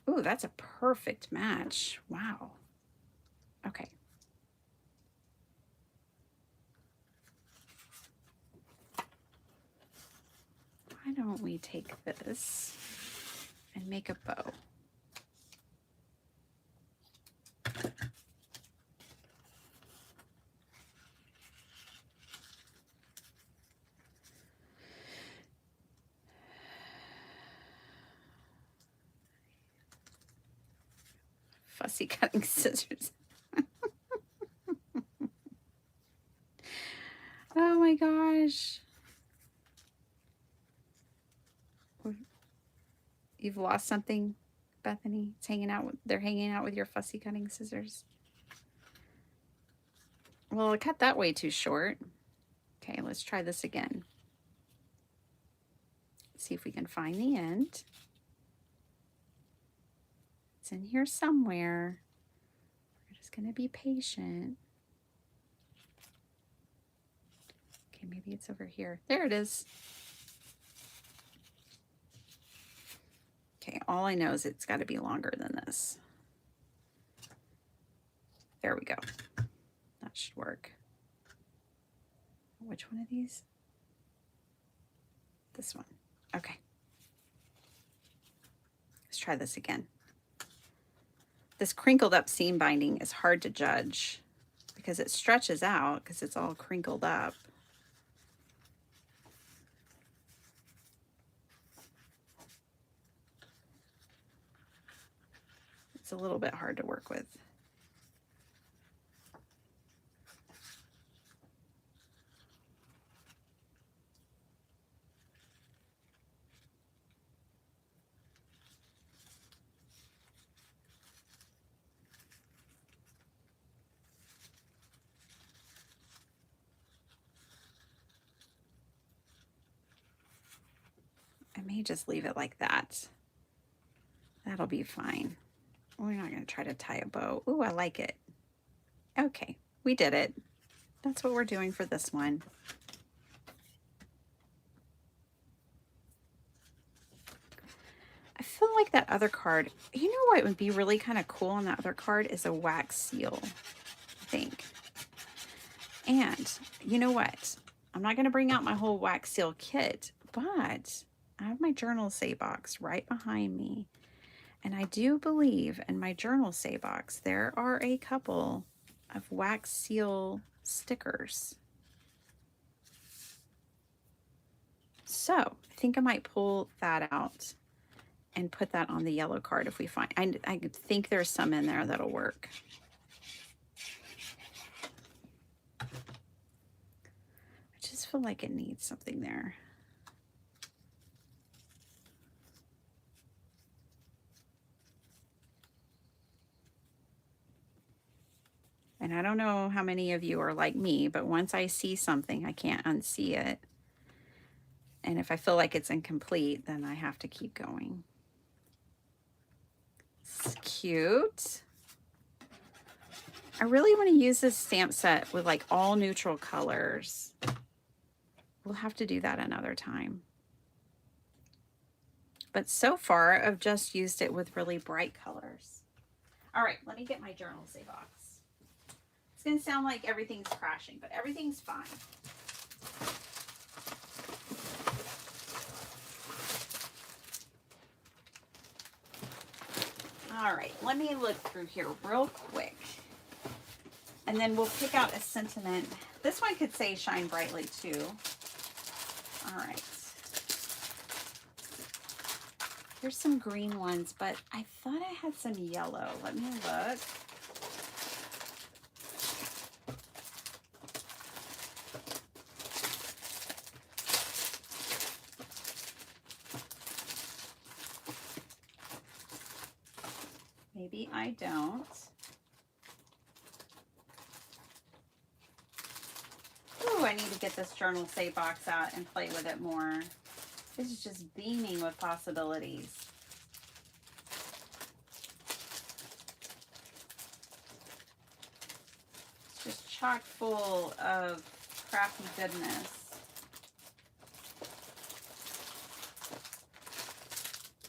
Ooh, that's a perfect match. Wow. Okay. Why don't we take this and make a bow? Fussy cutting scissors. Oh my gosh. You've lost something, Bethany? It's hanging out with, they're hanging out with your fussy cutting scissors. Well, I cut that way too short. Okay, let's try this again. See if we can find the end. It's in here somewhere. We're just gonna be patient. Okay, maybe it's over here. There it is. Okay, all I know is it's got to be longer than this. There we go. That should work. Which one of these? This one. Okay. Let's try this again. This crinkled up seam binding is hard to judge because it stretches out because it's all crinkled up. It's a little bit hard to work with. I may just leave it like that. That'll be fine. We're not going to try to tie a bow. Ooh, I like it. Okay, we did it. That's what we're doing for this one. I feel like that other card, you know what would be really kind of cool on that other card is a wax seal, I think. And you know what? I'm not going to bring out my whole wax seal kit, but I have my journal say box right behind me. And I do believe in my journal say box, there are a couple of wax seal stickers. So I think I might pull that out and put that on the yellow card if we find, I think there's some in there that'll work. I just feel like it needs something there. And I don't know how many of you are like me, but once I see something, I can't unsee it. And if I feel like it's incomplete, then I have to keep going. It's cute. I really want to use this stamp set with like all neutral colors. We'll have to do that another time. But so far, I've just used it with really bright colors. All right, let me get my journal save box. It's going to sound like everything's crashing, but everything's fine. All right, let me look through here real quick. And then we'll pick out a sentiment. This one could say shine brightly too. All right. Here's some green ones, but I thought I had some yellow. Let me look. Maybe I don't. Ooh, I need to get this journal save box out and play with it more. This is just beaming with possibilities. It's just chock full of crafty goodness.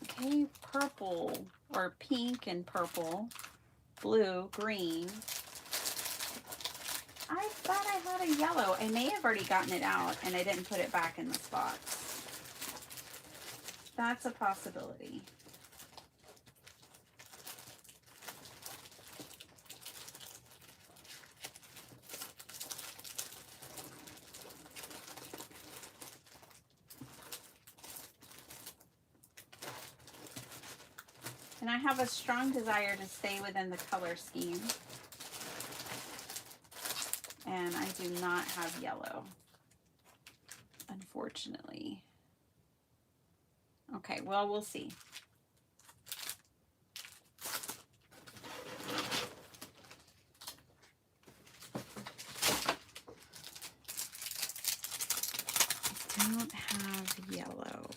Okay, purple or pink and purple, blue, green. I thought I had a yellow. I may have already gotten it out and I didn't put it back in this box. That's a possibility. And I have a strong desire to stay within the color scheme. And I do not have yellow, unfortunately. Okay, well, we'll see. I don't have yellow,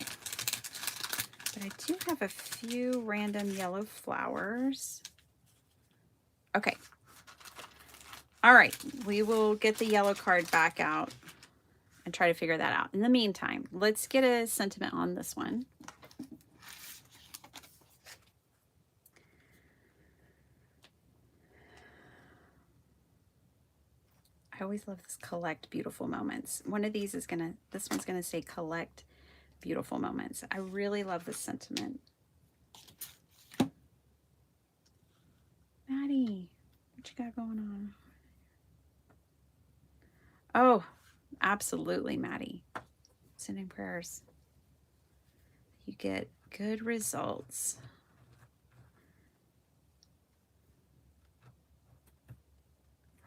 but I do have a few random yellow flowers. Okay. All right, we will get the yellow card back out and try to figure that out. In the meantime, let's get a sentiment on this one. I always love this collect beautiful moments. One of these is this one's gonna say collect beautiful moments. I really love this sentiment. Maddie, what you got going on? Oh, absolutely, Maddie. Sending prayers. You get good results.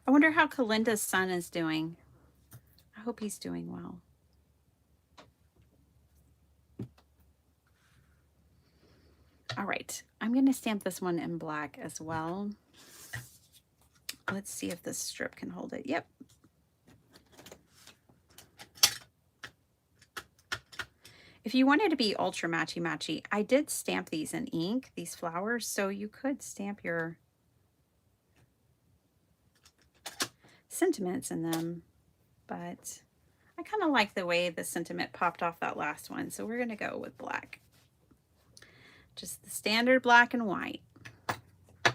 I wonder how Kalinda's son is doing. I hope he's doing well. All right, I'm going to stamp this one in black as well. Let's see if this strip can hold it. Yep. If you wanted to be ultra matchy-matchy, I did stamp these in ink, these flowers, so you could stamp your sentiments in them, but I kind of like the way the sentiment popped off that last one, so we're going to go with black. Just the standard black and white. And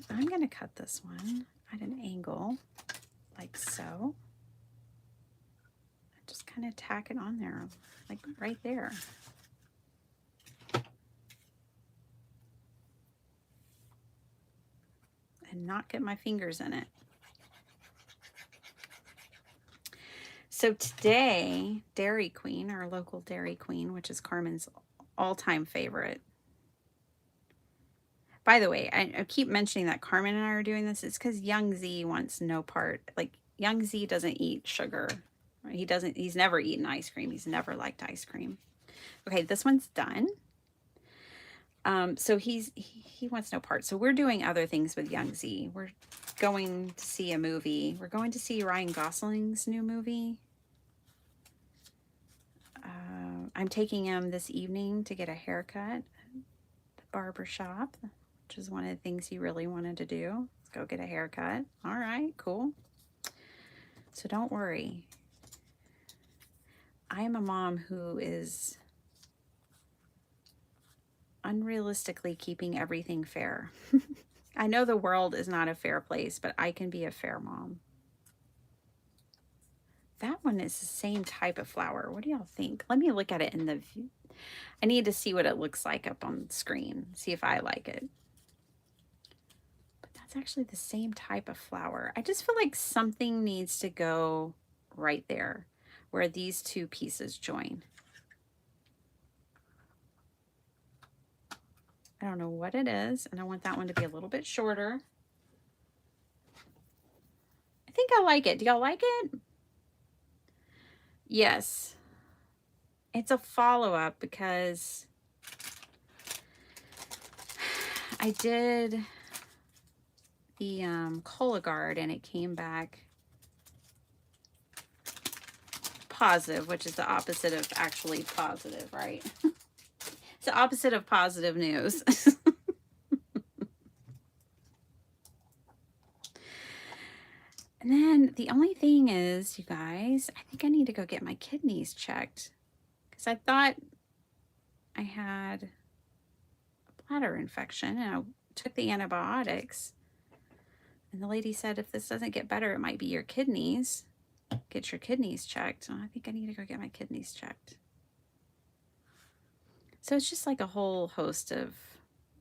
I'm going to cut this one at an angle like so. Just kind of tack it on there, like right there. And not get my fingers in it. So today, Dairy Queen, our local Dairy Queen, which is Carmen's all-time favorite. By the way, I keep mentioning that Carmen and I are doing this. It's because Young Z wants no part. Like, Young Z doesn't eat sugar. He's never eaten ice cream. He's never liked ice cream. Okay, this one's done. So he wants no part. So we're doing other things with Young Z. We're going to see a movie. We're going to see Ryan Gosling's new movie. I'm taking him this evening to get a haircut at the barber shop, which is one of the things he really wanted to do. Let's go get a haircut. All right, cool. So don't worry. I am a mom who is unrealistically keeping everything fair. I know the world is not a fair place, but I can be a fair mom. That one is the same type of flower. What do y'all think? Let me look at it in the view. I need to see what it looks like up on the screen. See if I like it. But that's actually the same type of flower. I just feel like something needs to go right there where these two pieces join. I don't know what it is, and I want that one to be a little bit shorter. I think I like it. Do y'all like it? Yes. It's a follow-up because I did the Cologuard and it came back positive, which is the opposite of actually positive, right? It's the opposite of positive news. And then the only thing is, you guys, I think I need to go get my kidneys checked because I thought I had a bladder infection and I took the antibiotics. And the lady said, if this doesn't get better, it might be your kidneys. Get your kidneys checked. So I think I need to go get my kidneys checked. So it's just like a whole host of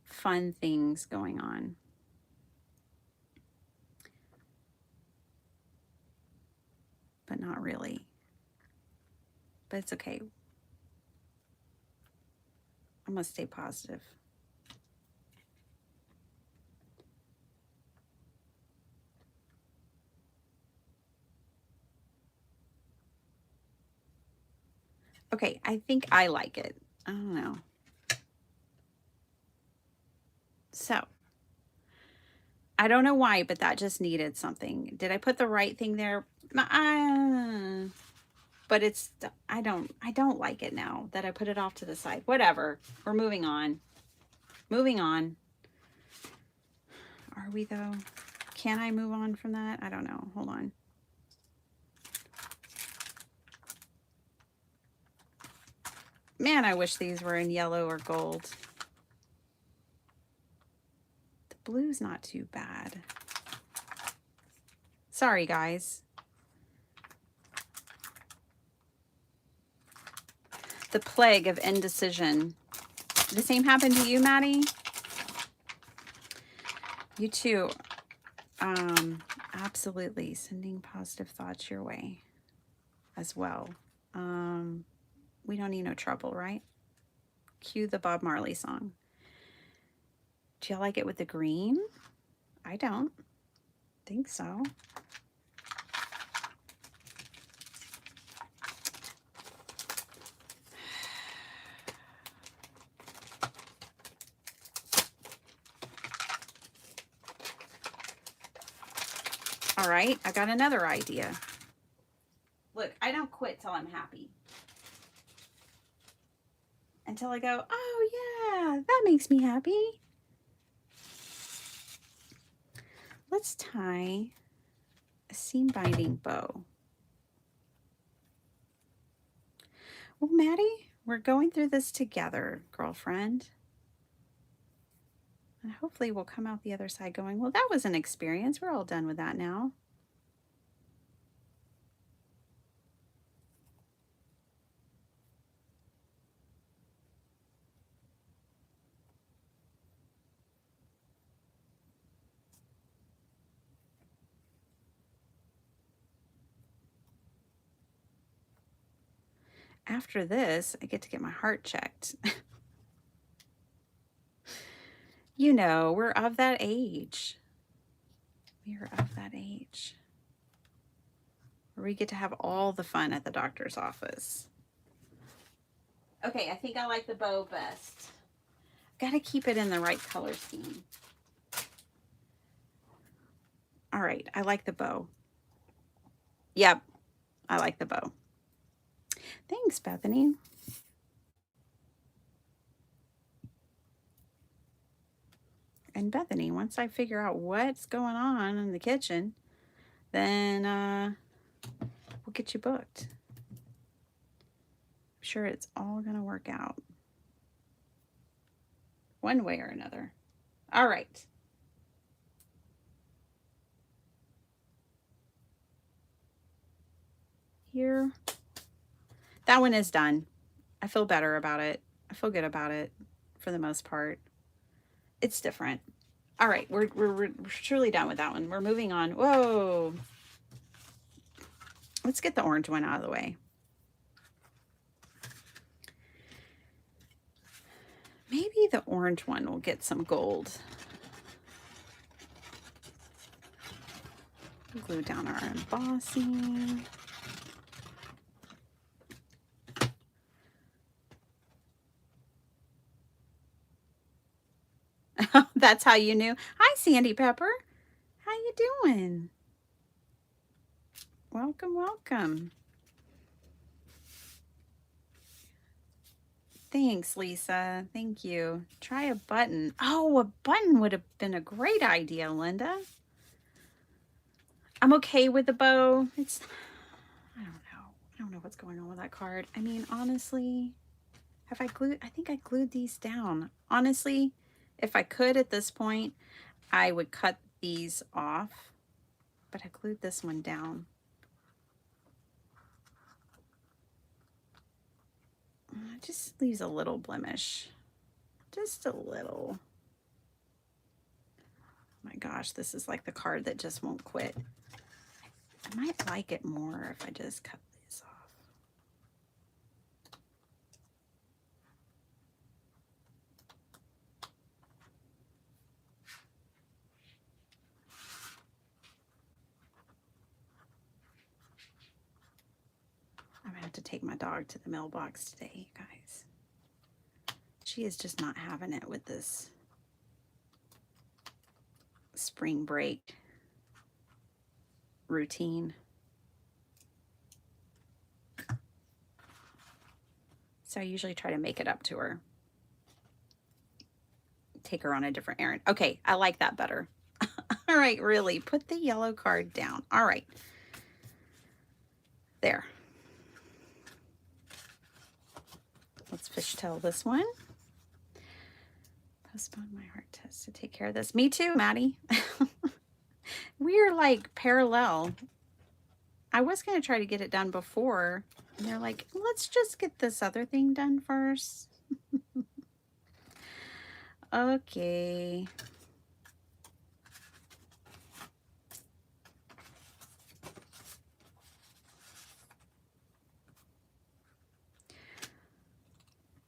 fun things going on. But not really. But it's okay. I'm going to stay positive. Okay, I think I like it. I don't know. So, I don't know why, but that just needed something. Did I put the right thing there? But it's, I don't like it now that I put it off to the side. Whatever. We're moving on. Moving on. Are we though? Can I move on from that? I don't know. Hold on. Man, I wish these were in yellow or gold. The blue's not too bad. Sorry, guys. The plague of indecision. The same happened to you, Maddie? You too. Absolutely. Sending positive thoughts your way as well. We don't need no trouble, right? Cue the Bob Marley song. Do you like it with the green? I don't think so. All right, I got another idea. Look, I don't quit till I'm happy. Until I go, oh yeah, that makes me happy. Let's tie a seam binding bow. Well, Maddie, we're going through this together, girlfriend. And hopefully we'll come out the other side going, well, that was an experience. We're all done with that now. After this, I get to get my heart checked. You know, we're of that age. We are of that age where we get to have all the fun at the doctor's office. Okay, I think I like the bow best. Got to keep it in the right color scheme. All right, I like the bow. Yep, I like the bow. Thanks, Bethany. And Bethany, once I figure out what's going on in the kitchen, then we'll get you booked. I'm sure it's all going to work out one way or another. All right. Here. That one is done. I feel better about it. I feel good about it for the most part. It's different. All right, we're truly done with that one. We're moving on. Whoa. Let's get the orange one out of the way. Maybe the orange one will get some gold. Glue down our embossing. That's how you knew. Hi, Sandy Pepper. How you doing? Welcome, welcome. Thanks, Lisa. Thank you. Try a button. Oh, a button would have been a great idea, Linda. I'm okay with the bow. It's, I don't know. I don't know what's going on with that card. I mean, honestly, have I glued? I think I glued these down. Honestly, if I could at this point, I would cut these off, but I glued this one down. It just leaves a little blemish. Just a little. Oh my gosh, this is like the card that just won't quit. I might like it more if I just cut these off. I'm gonna have to take my dog to the mailbox today, guys. She is just not having it with this spring break routine. So I usually try to make it up to her. Take her on a different errand. Okay, I like that better. All right, really, put the yellow card down. All right. There. Let's fishtail this one. Postpone my heart test to take care of this. Me too, Maddie. We're like parallel. I was going to try to get it done before. And they're like, let's just get this other thing done first. Okay.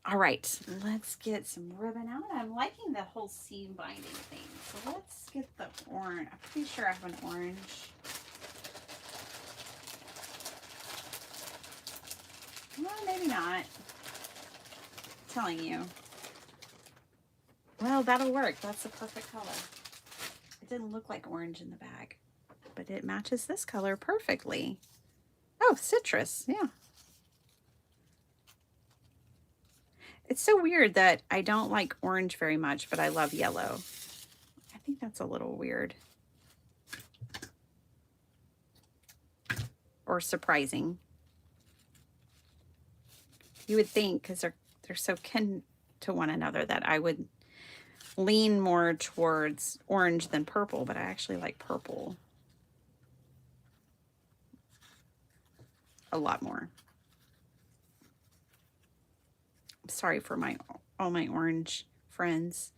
All right, let's get some ribbon out. I'm liking the whole seam binding thing. So let's get the orange. I'm pretty sure I have an orange. Well, maybe not. I'm telling you. Well, that'll work. That's the perfect color. It didn't look like orange in the bag, but it matches this color perfectly. Oh, citrus. Yeah. It's so weird that I don't like orange very much, but I love yellow. I think that's a little weird. Or surprising. You would think, because they're so kin to one another, that I would lean more towards orange than purple, but I actually like purple a lot more. I'm sorry for all my orange friends.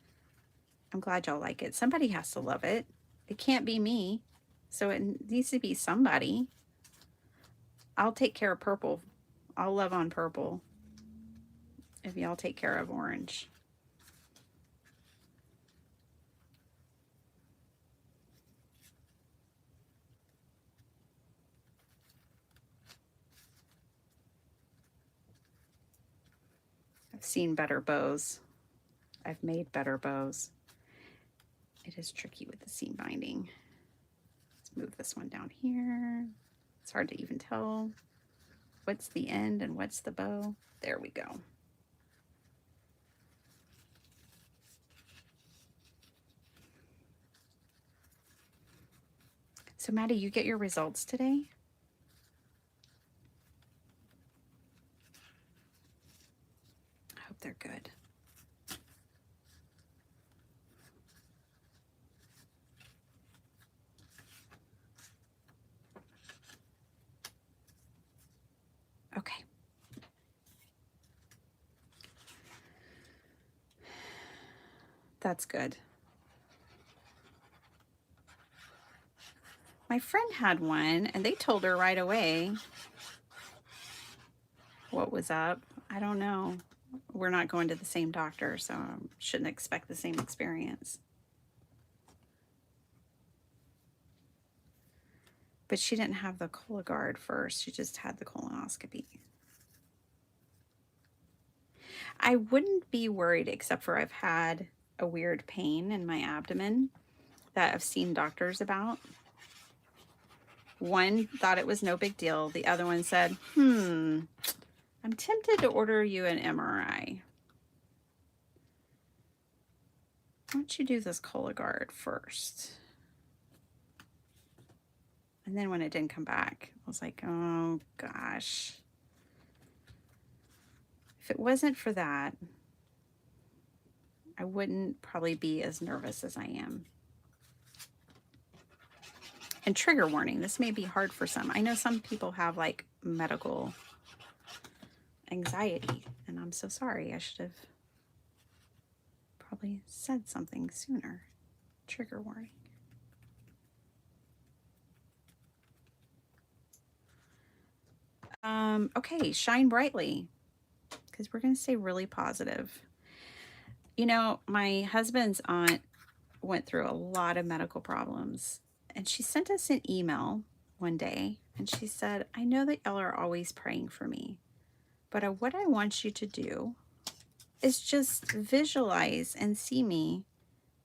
I'm glad y'all like it. Somebody has to love it. It can't be me. So it needs to be somebody. I'll take care of purple. I'll love on purple if y'all take care of orange. I've seen better bows. I've made better bows. It is tricky with the seam binding. Let's move this one down here. It's hard to even tell what's the end and what's the bow. There we go. So Maddie, you get your results today? I hope they're good. Okay. That's good. My friend had one and they told her right away what was up. I don't know. We're not going to the same doctor, so I shouldn't expect the same experience. But she didn't have the Cologuard first. She just had the colonoscopy. I wouldn't be worried, except for I've had a weird pain in my abdomen that I've seen doctors about. One thought it was no big deal. The other one said, I'm tempted to order you an MRI. Why don't you do this Cologuard first? And then when it didn't come back, I was like, oh gosh. If it wasn't for that, I wouldn't probably be as nervous as I am. And trigger warning, this may be hard for some. I know some people have like medical anxiety, and I'm so sorry. I should have probably said something sooner. Trigger warning. Okay, shine brightly, because we're going to stay really positive. You know, my husband's aunt went through a lot of medical problems, and she sent us an email one day, and she said, I know that y'all are always praying for me, but what I want you to do is just visualize and see me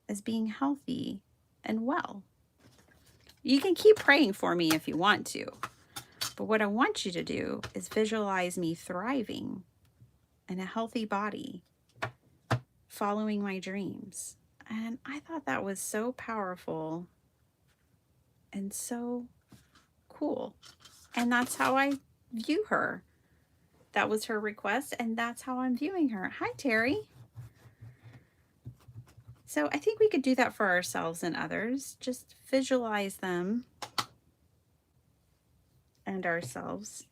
as being healthy and well. You can keep praying for me if you want to, but what I want you to do is visualize me thriving in a healthy body, following my dreams. And I thought that was so powerful and so cool. And that's how I view her. That was her request, and that's how I'm viewing her. Hi, Terry. So I think we could do that for ourselves and others. Just visualize them and ourselves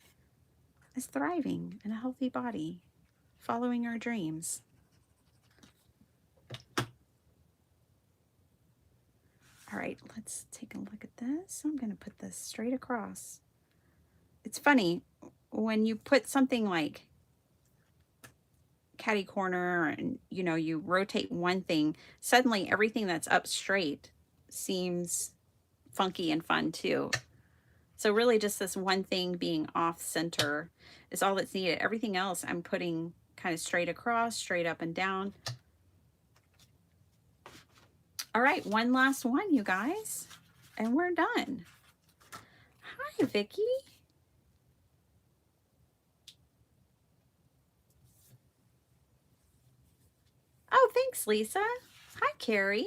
as thriving in a healthy body, following our dreams. All right, let's take a look at this. I'm going to put this straight across. It's funny, when you put something like catty corner and, you know, you rotate one thing, suddenly everything that's up straight seems funky and fun too. So really just this one thing being off center is all that's needed. Everything else I'm putting kind of straight across, straight up and down. All right, one last one, you guys, and we're done. Hi, Vicky. Oh, thanks, Lisa. Hi, Carrie.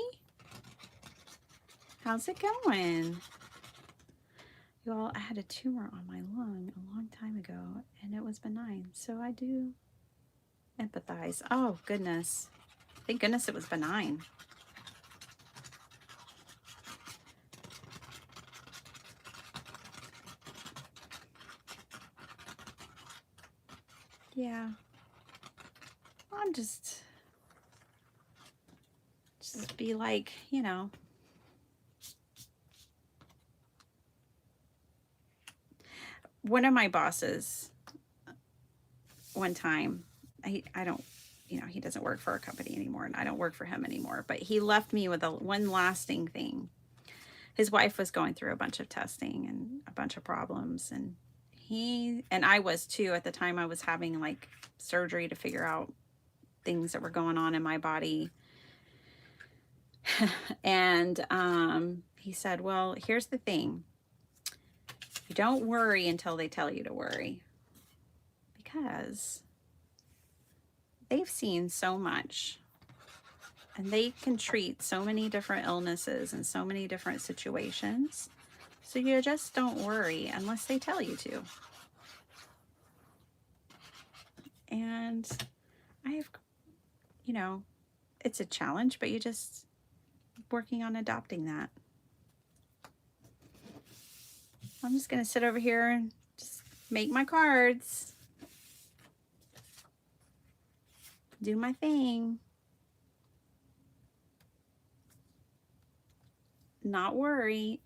How's it going? You all, I had a tumor on my lung a long time ago, and it was benign, so I do empathize. Oh, goodness. Thank goodness it was benign. Yeah. I'm just be like, you know, one of my bosses one time, I don't, you know, he doesn't work for our company anymore, and I don't work for him anymore, but he left me with one lasting thing. His wife was going through a bunch of testing and a bunch of problems, and I was too. At the time I was having like surgery to figure out things that were going on in my body. And he said, well, here's the thing. You don't worry until they tell you to worry, because they've seen so much and they can treat so many different illnesses and so many different situations. So you just don't worry unless they tell you to. And I have, you know, it's a challenge, but you just working on adopting that. I'm just going to sit over here and just make my cards, do my thing, not worry.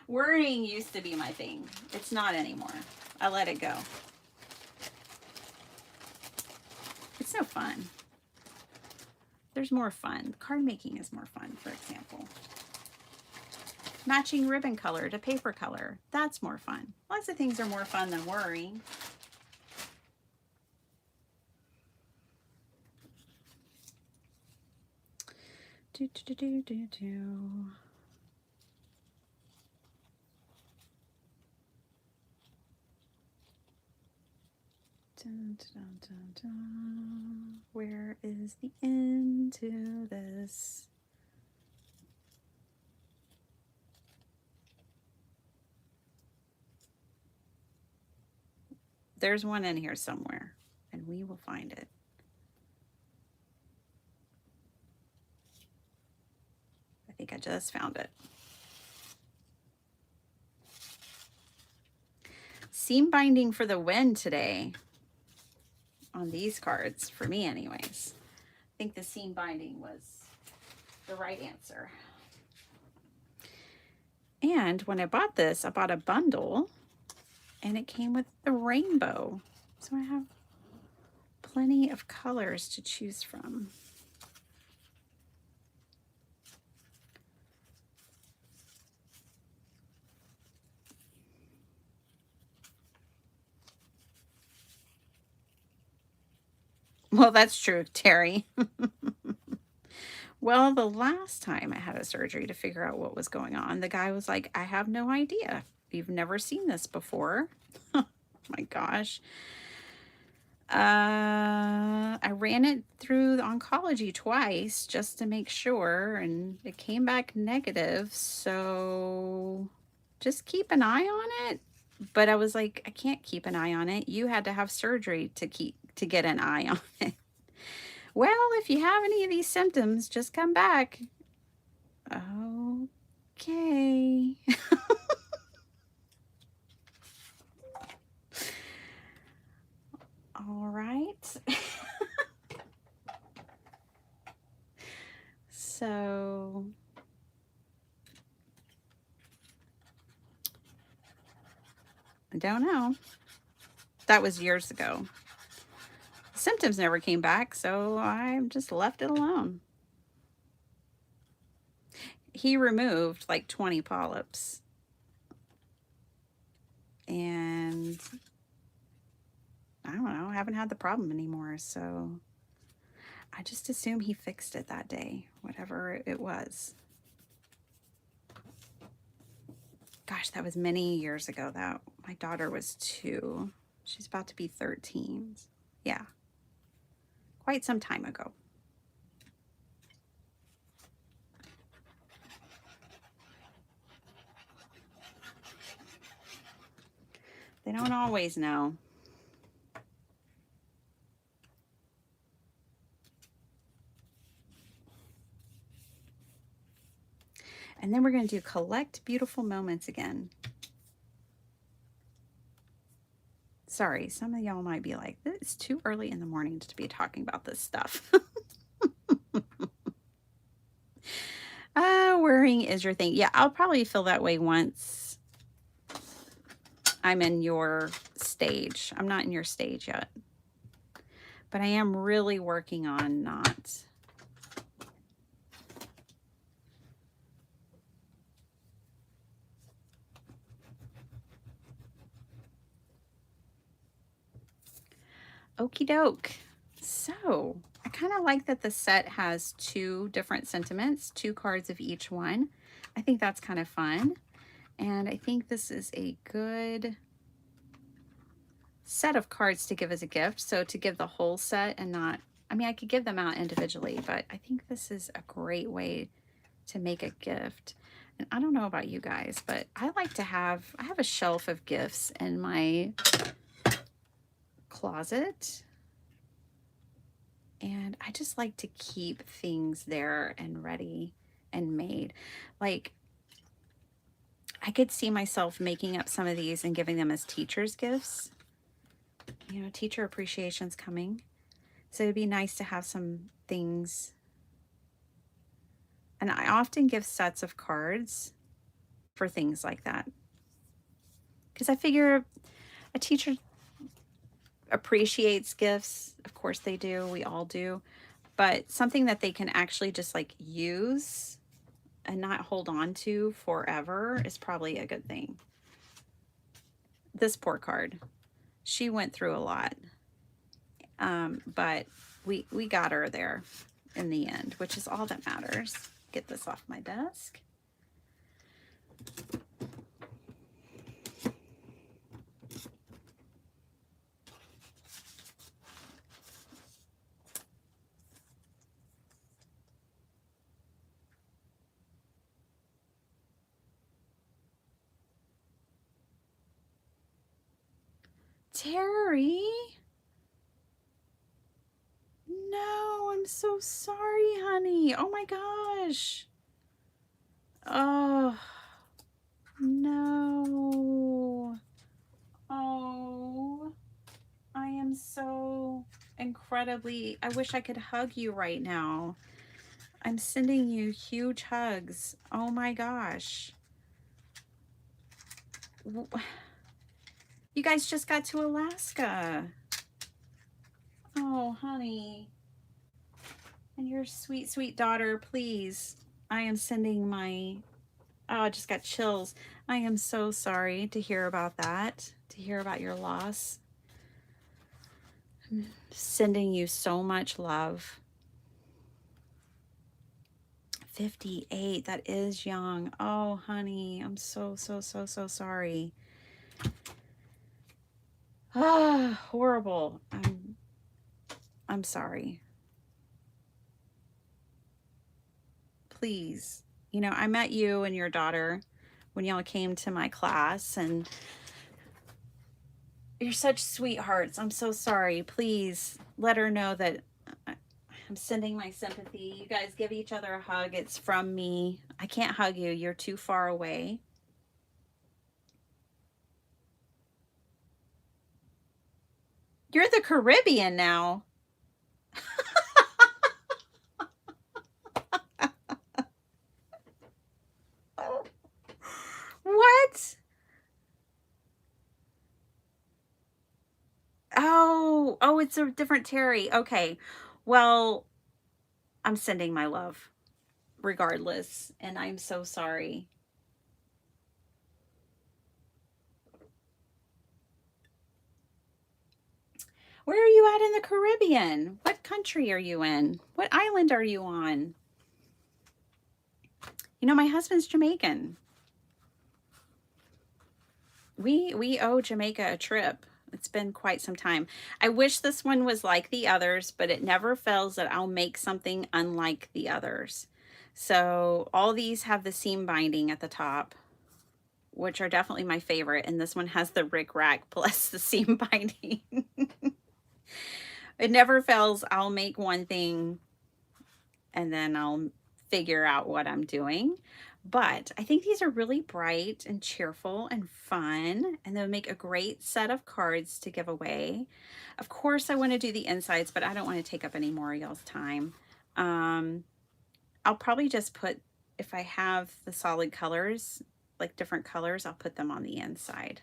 Worrying used to be my thing. It's not anymore. I let it go. It's no fun. There's more fun. Card making is more fun, for example. Matching ribbon color to paper color. That's more fun. Lots of things are more fun than worrying. Do, do, do, do, do. Dun, dun, dun, dun. Where is the end to this? There's one in here somewhere, and we will find it. I think I just found it. Seam binding for the win today on these cards, for me anyways. I think the seam binding was the right answer. And when I bought this, I bought a bundle and it came with the rainbow. So I have plenty of colors to choose from. Well, that's true, Terry. Well, the last time I had a surgery to figure out what was going on, the guy was like, I have no idea. You've never seen this before. My gosh. I ran it through the oncology twice just to make sure, and it came back negative. So just keep an eye on it. But I was like, I can't keep an eye on it. You had to have surgery to get an eye on it. Well, if you have any of these symptoms, just come back. Okay. All right. So I don't know. That was years ago. The symptoms never came back, so I just left it alone. He removed like 20 polyps. And I don't know, I haven't had the problem anymore, so I just assume he fixed it that day, whatever it was. Gosh, that was many years ago. That my daughter was 2. She's about to be 13. Yeah, quite some time ago. They don't always know. And then we're going to do collect beautiful moments again. Sorry, some of y'all might be like, it's too early in the morning to be talking about this stuff. Worrying is your thing. Yeah, I'll probably feel that way once I'm in your stage. I'm not in your stage yet. But I am really working on not. Okie doke. So I kind of like that the set has 2 different sentiments, 2 cards of each one. I think that's kind of fun. And I think this is a good set of cards to give as a gift. So to give the whole set and not, I mean, I could give them out individually, but I think this is a great way to make a gift. And I don't know about you guys, but I like to have, I have a shelf of gifts in my closet. And I just like to keep things there and ready and made. Like, I could see myself making up some of these and giving them as teacher's gifts. You know, teacher appreciation's coming. So it'd be nice to have some things. And I often give sets of cards for things like that. Because I figure a teacher appreciates gifts. Of course they do. We all do. But something that they can actually just like use and not hold on to forever is probably a good thing. This poor card, she went through a lot, but we got her there in the end, which is all that matters. Get this off my desk. Terry? No, I'm so sorry, honey. Oh my gosh. Oh, no. Oh, I am so incredibly, I wish I could hug you right now. I'm sending you huge hugs. Oh my gosh. You guys just got to Alaska. Oh, honey. And your sweet, sweet daughter, please. I am sending my, oh, I just got chills. I am so sorry to hear about that, to hear about your loss. I'm sending you so much love. 58, that is young. Oh, honey, I'm so sorry. Ah, horrible. I'm sorry. Please. You know, I met you and your daughter when y'all came to my class, and you're such sweethearts. I'm so sorry. Please let her know that I'm sending my sympathy. You guys give each other a hug. It's from me. I can't hug you. You're too far away. You're the Caribbean now. What? Oh, it's a different Terry. Okay. Well, I'm sending my love regardless, and I'm so sorry. Where are you at in the Caribbean? What country are you in? What island are you on? You know, my husband's Jamaican. We owe Jamaica a trip. It's been quite some time. I wish this one was like the others, but it never fails that I'll make something unlike the others. So all these have the seam binding at the top, which are definitely my favorite. And this one has the rickrack plus the seam binding. It never fails. I'll make one thing and then I'll figure out what I'm doing. But I think these are really bright and cheerful and fun, and they'll make a great set of cards to give away. Of course, I want to do the insides, but I don't want to take up any more of y'all's time. I'll probably just put, if I have the solid colors, like different colors, I'll put them on the inside.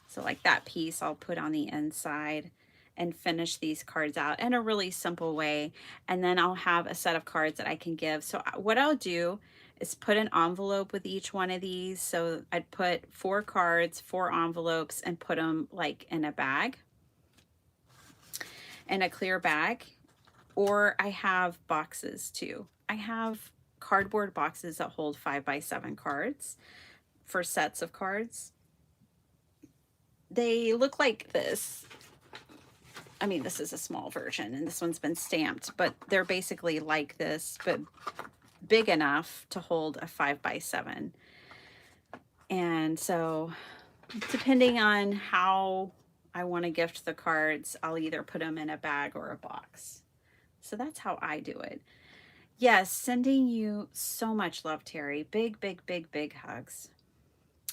So like that piece I'll put on the inside and finish these cards out in a really simple way. And then I'll have a set of cards that I can give. So what I'll do is put an envelope with each one of these. So I'd put 4 cards, 4 envelopes, and put them like in a bag, in a clear bag. or I have boxes too. I have cardboard boxes that hold 5x7 cards for sets of cards. They look like this. I mean, this is a small version and this one's been stamped, but they're basically like this, but big enough to hold a 5x7. And so, depending on how I want to gift the cards, I'll either put them in a bag or a box. So that's how I do it. Yes, sending you so much love, Terry. Big, big, big, big hugs.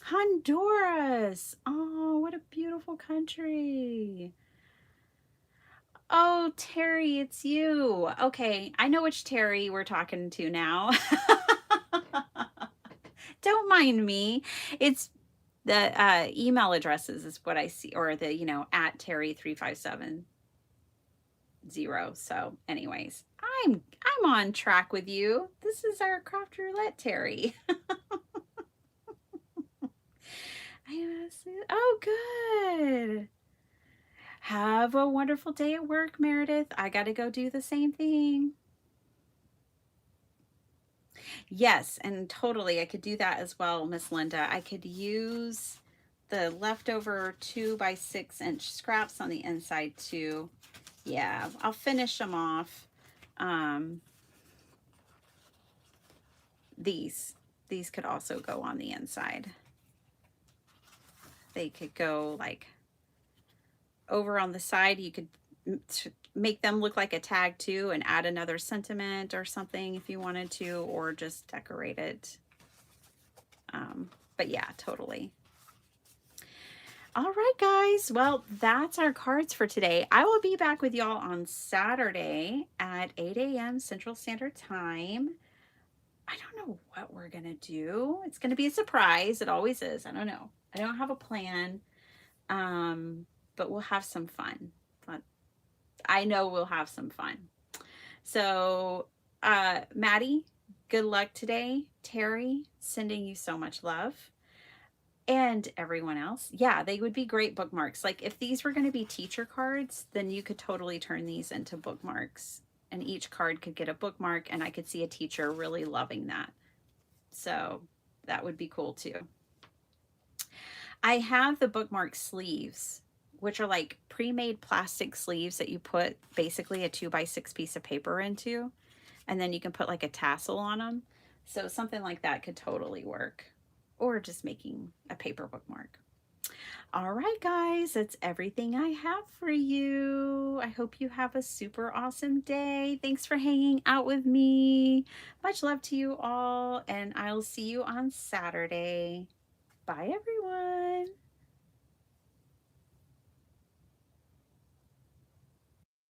Honduras. Oh, what a beautiful country. Oh, Terry, it's you. Okay, I know which Terry we're talking to now. Don't mind me. It's the email addresses is what I see, or the, at Terry3570. So anyways, I'm on track with you. This is our craft roulette, Terry. Oh, good. Have a wonderful day at work, Meredith. I got to go do the same thing. Yes, and totally. I could do that as well, Miss Linda. I could use the leftover 2x6 inch scraps on the inside too. Yeah, I'll finish them off. Um, these could also go on the inside. They could go like over on the side. You could make them look like a tag too and add another sentiment or something if you wanted to, or just decorate it. But yeah, totally. All right, guys. Well, that's our cards for today. I will be back with y'all on Saturday at 8 a.m. Central Standard Time. I don't know what we're going to do. It's going to be a surprise. It always is. I don't know. I don't have a plan, but we'll have some fun. But I know we'll have some fun. So, Maddie, good luck today. Terry, sending you so much love. And everyone else, yeah, they would be great bookmarks. Like if these were going to be teacher cards, then you could totally turn these into bookmarks, and each card could get a bookmark, and I could see a teacher really loving that. So that would be cool too. I have the bookmark sleeves, which are like pre-made plastic sleeves that you put basically a 2x6 piece of paper into, and then you can put like a tassel on them. So something like that could totally work, or just making a paper bookmark. All right, guys, that's everything I have for you. I hope you have a super awesome day. Thanks for hanging out with me. Much love to you all, and I'll see you on Saturday. Bye, everyone.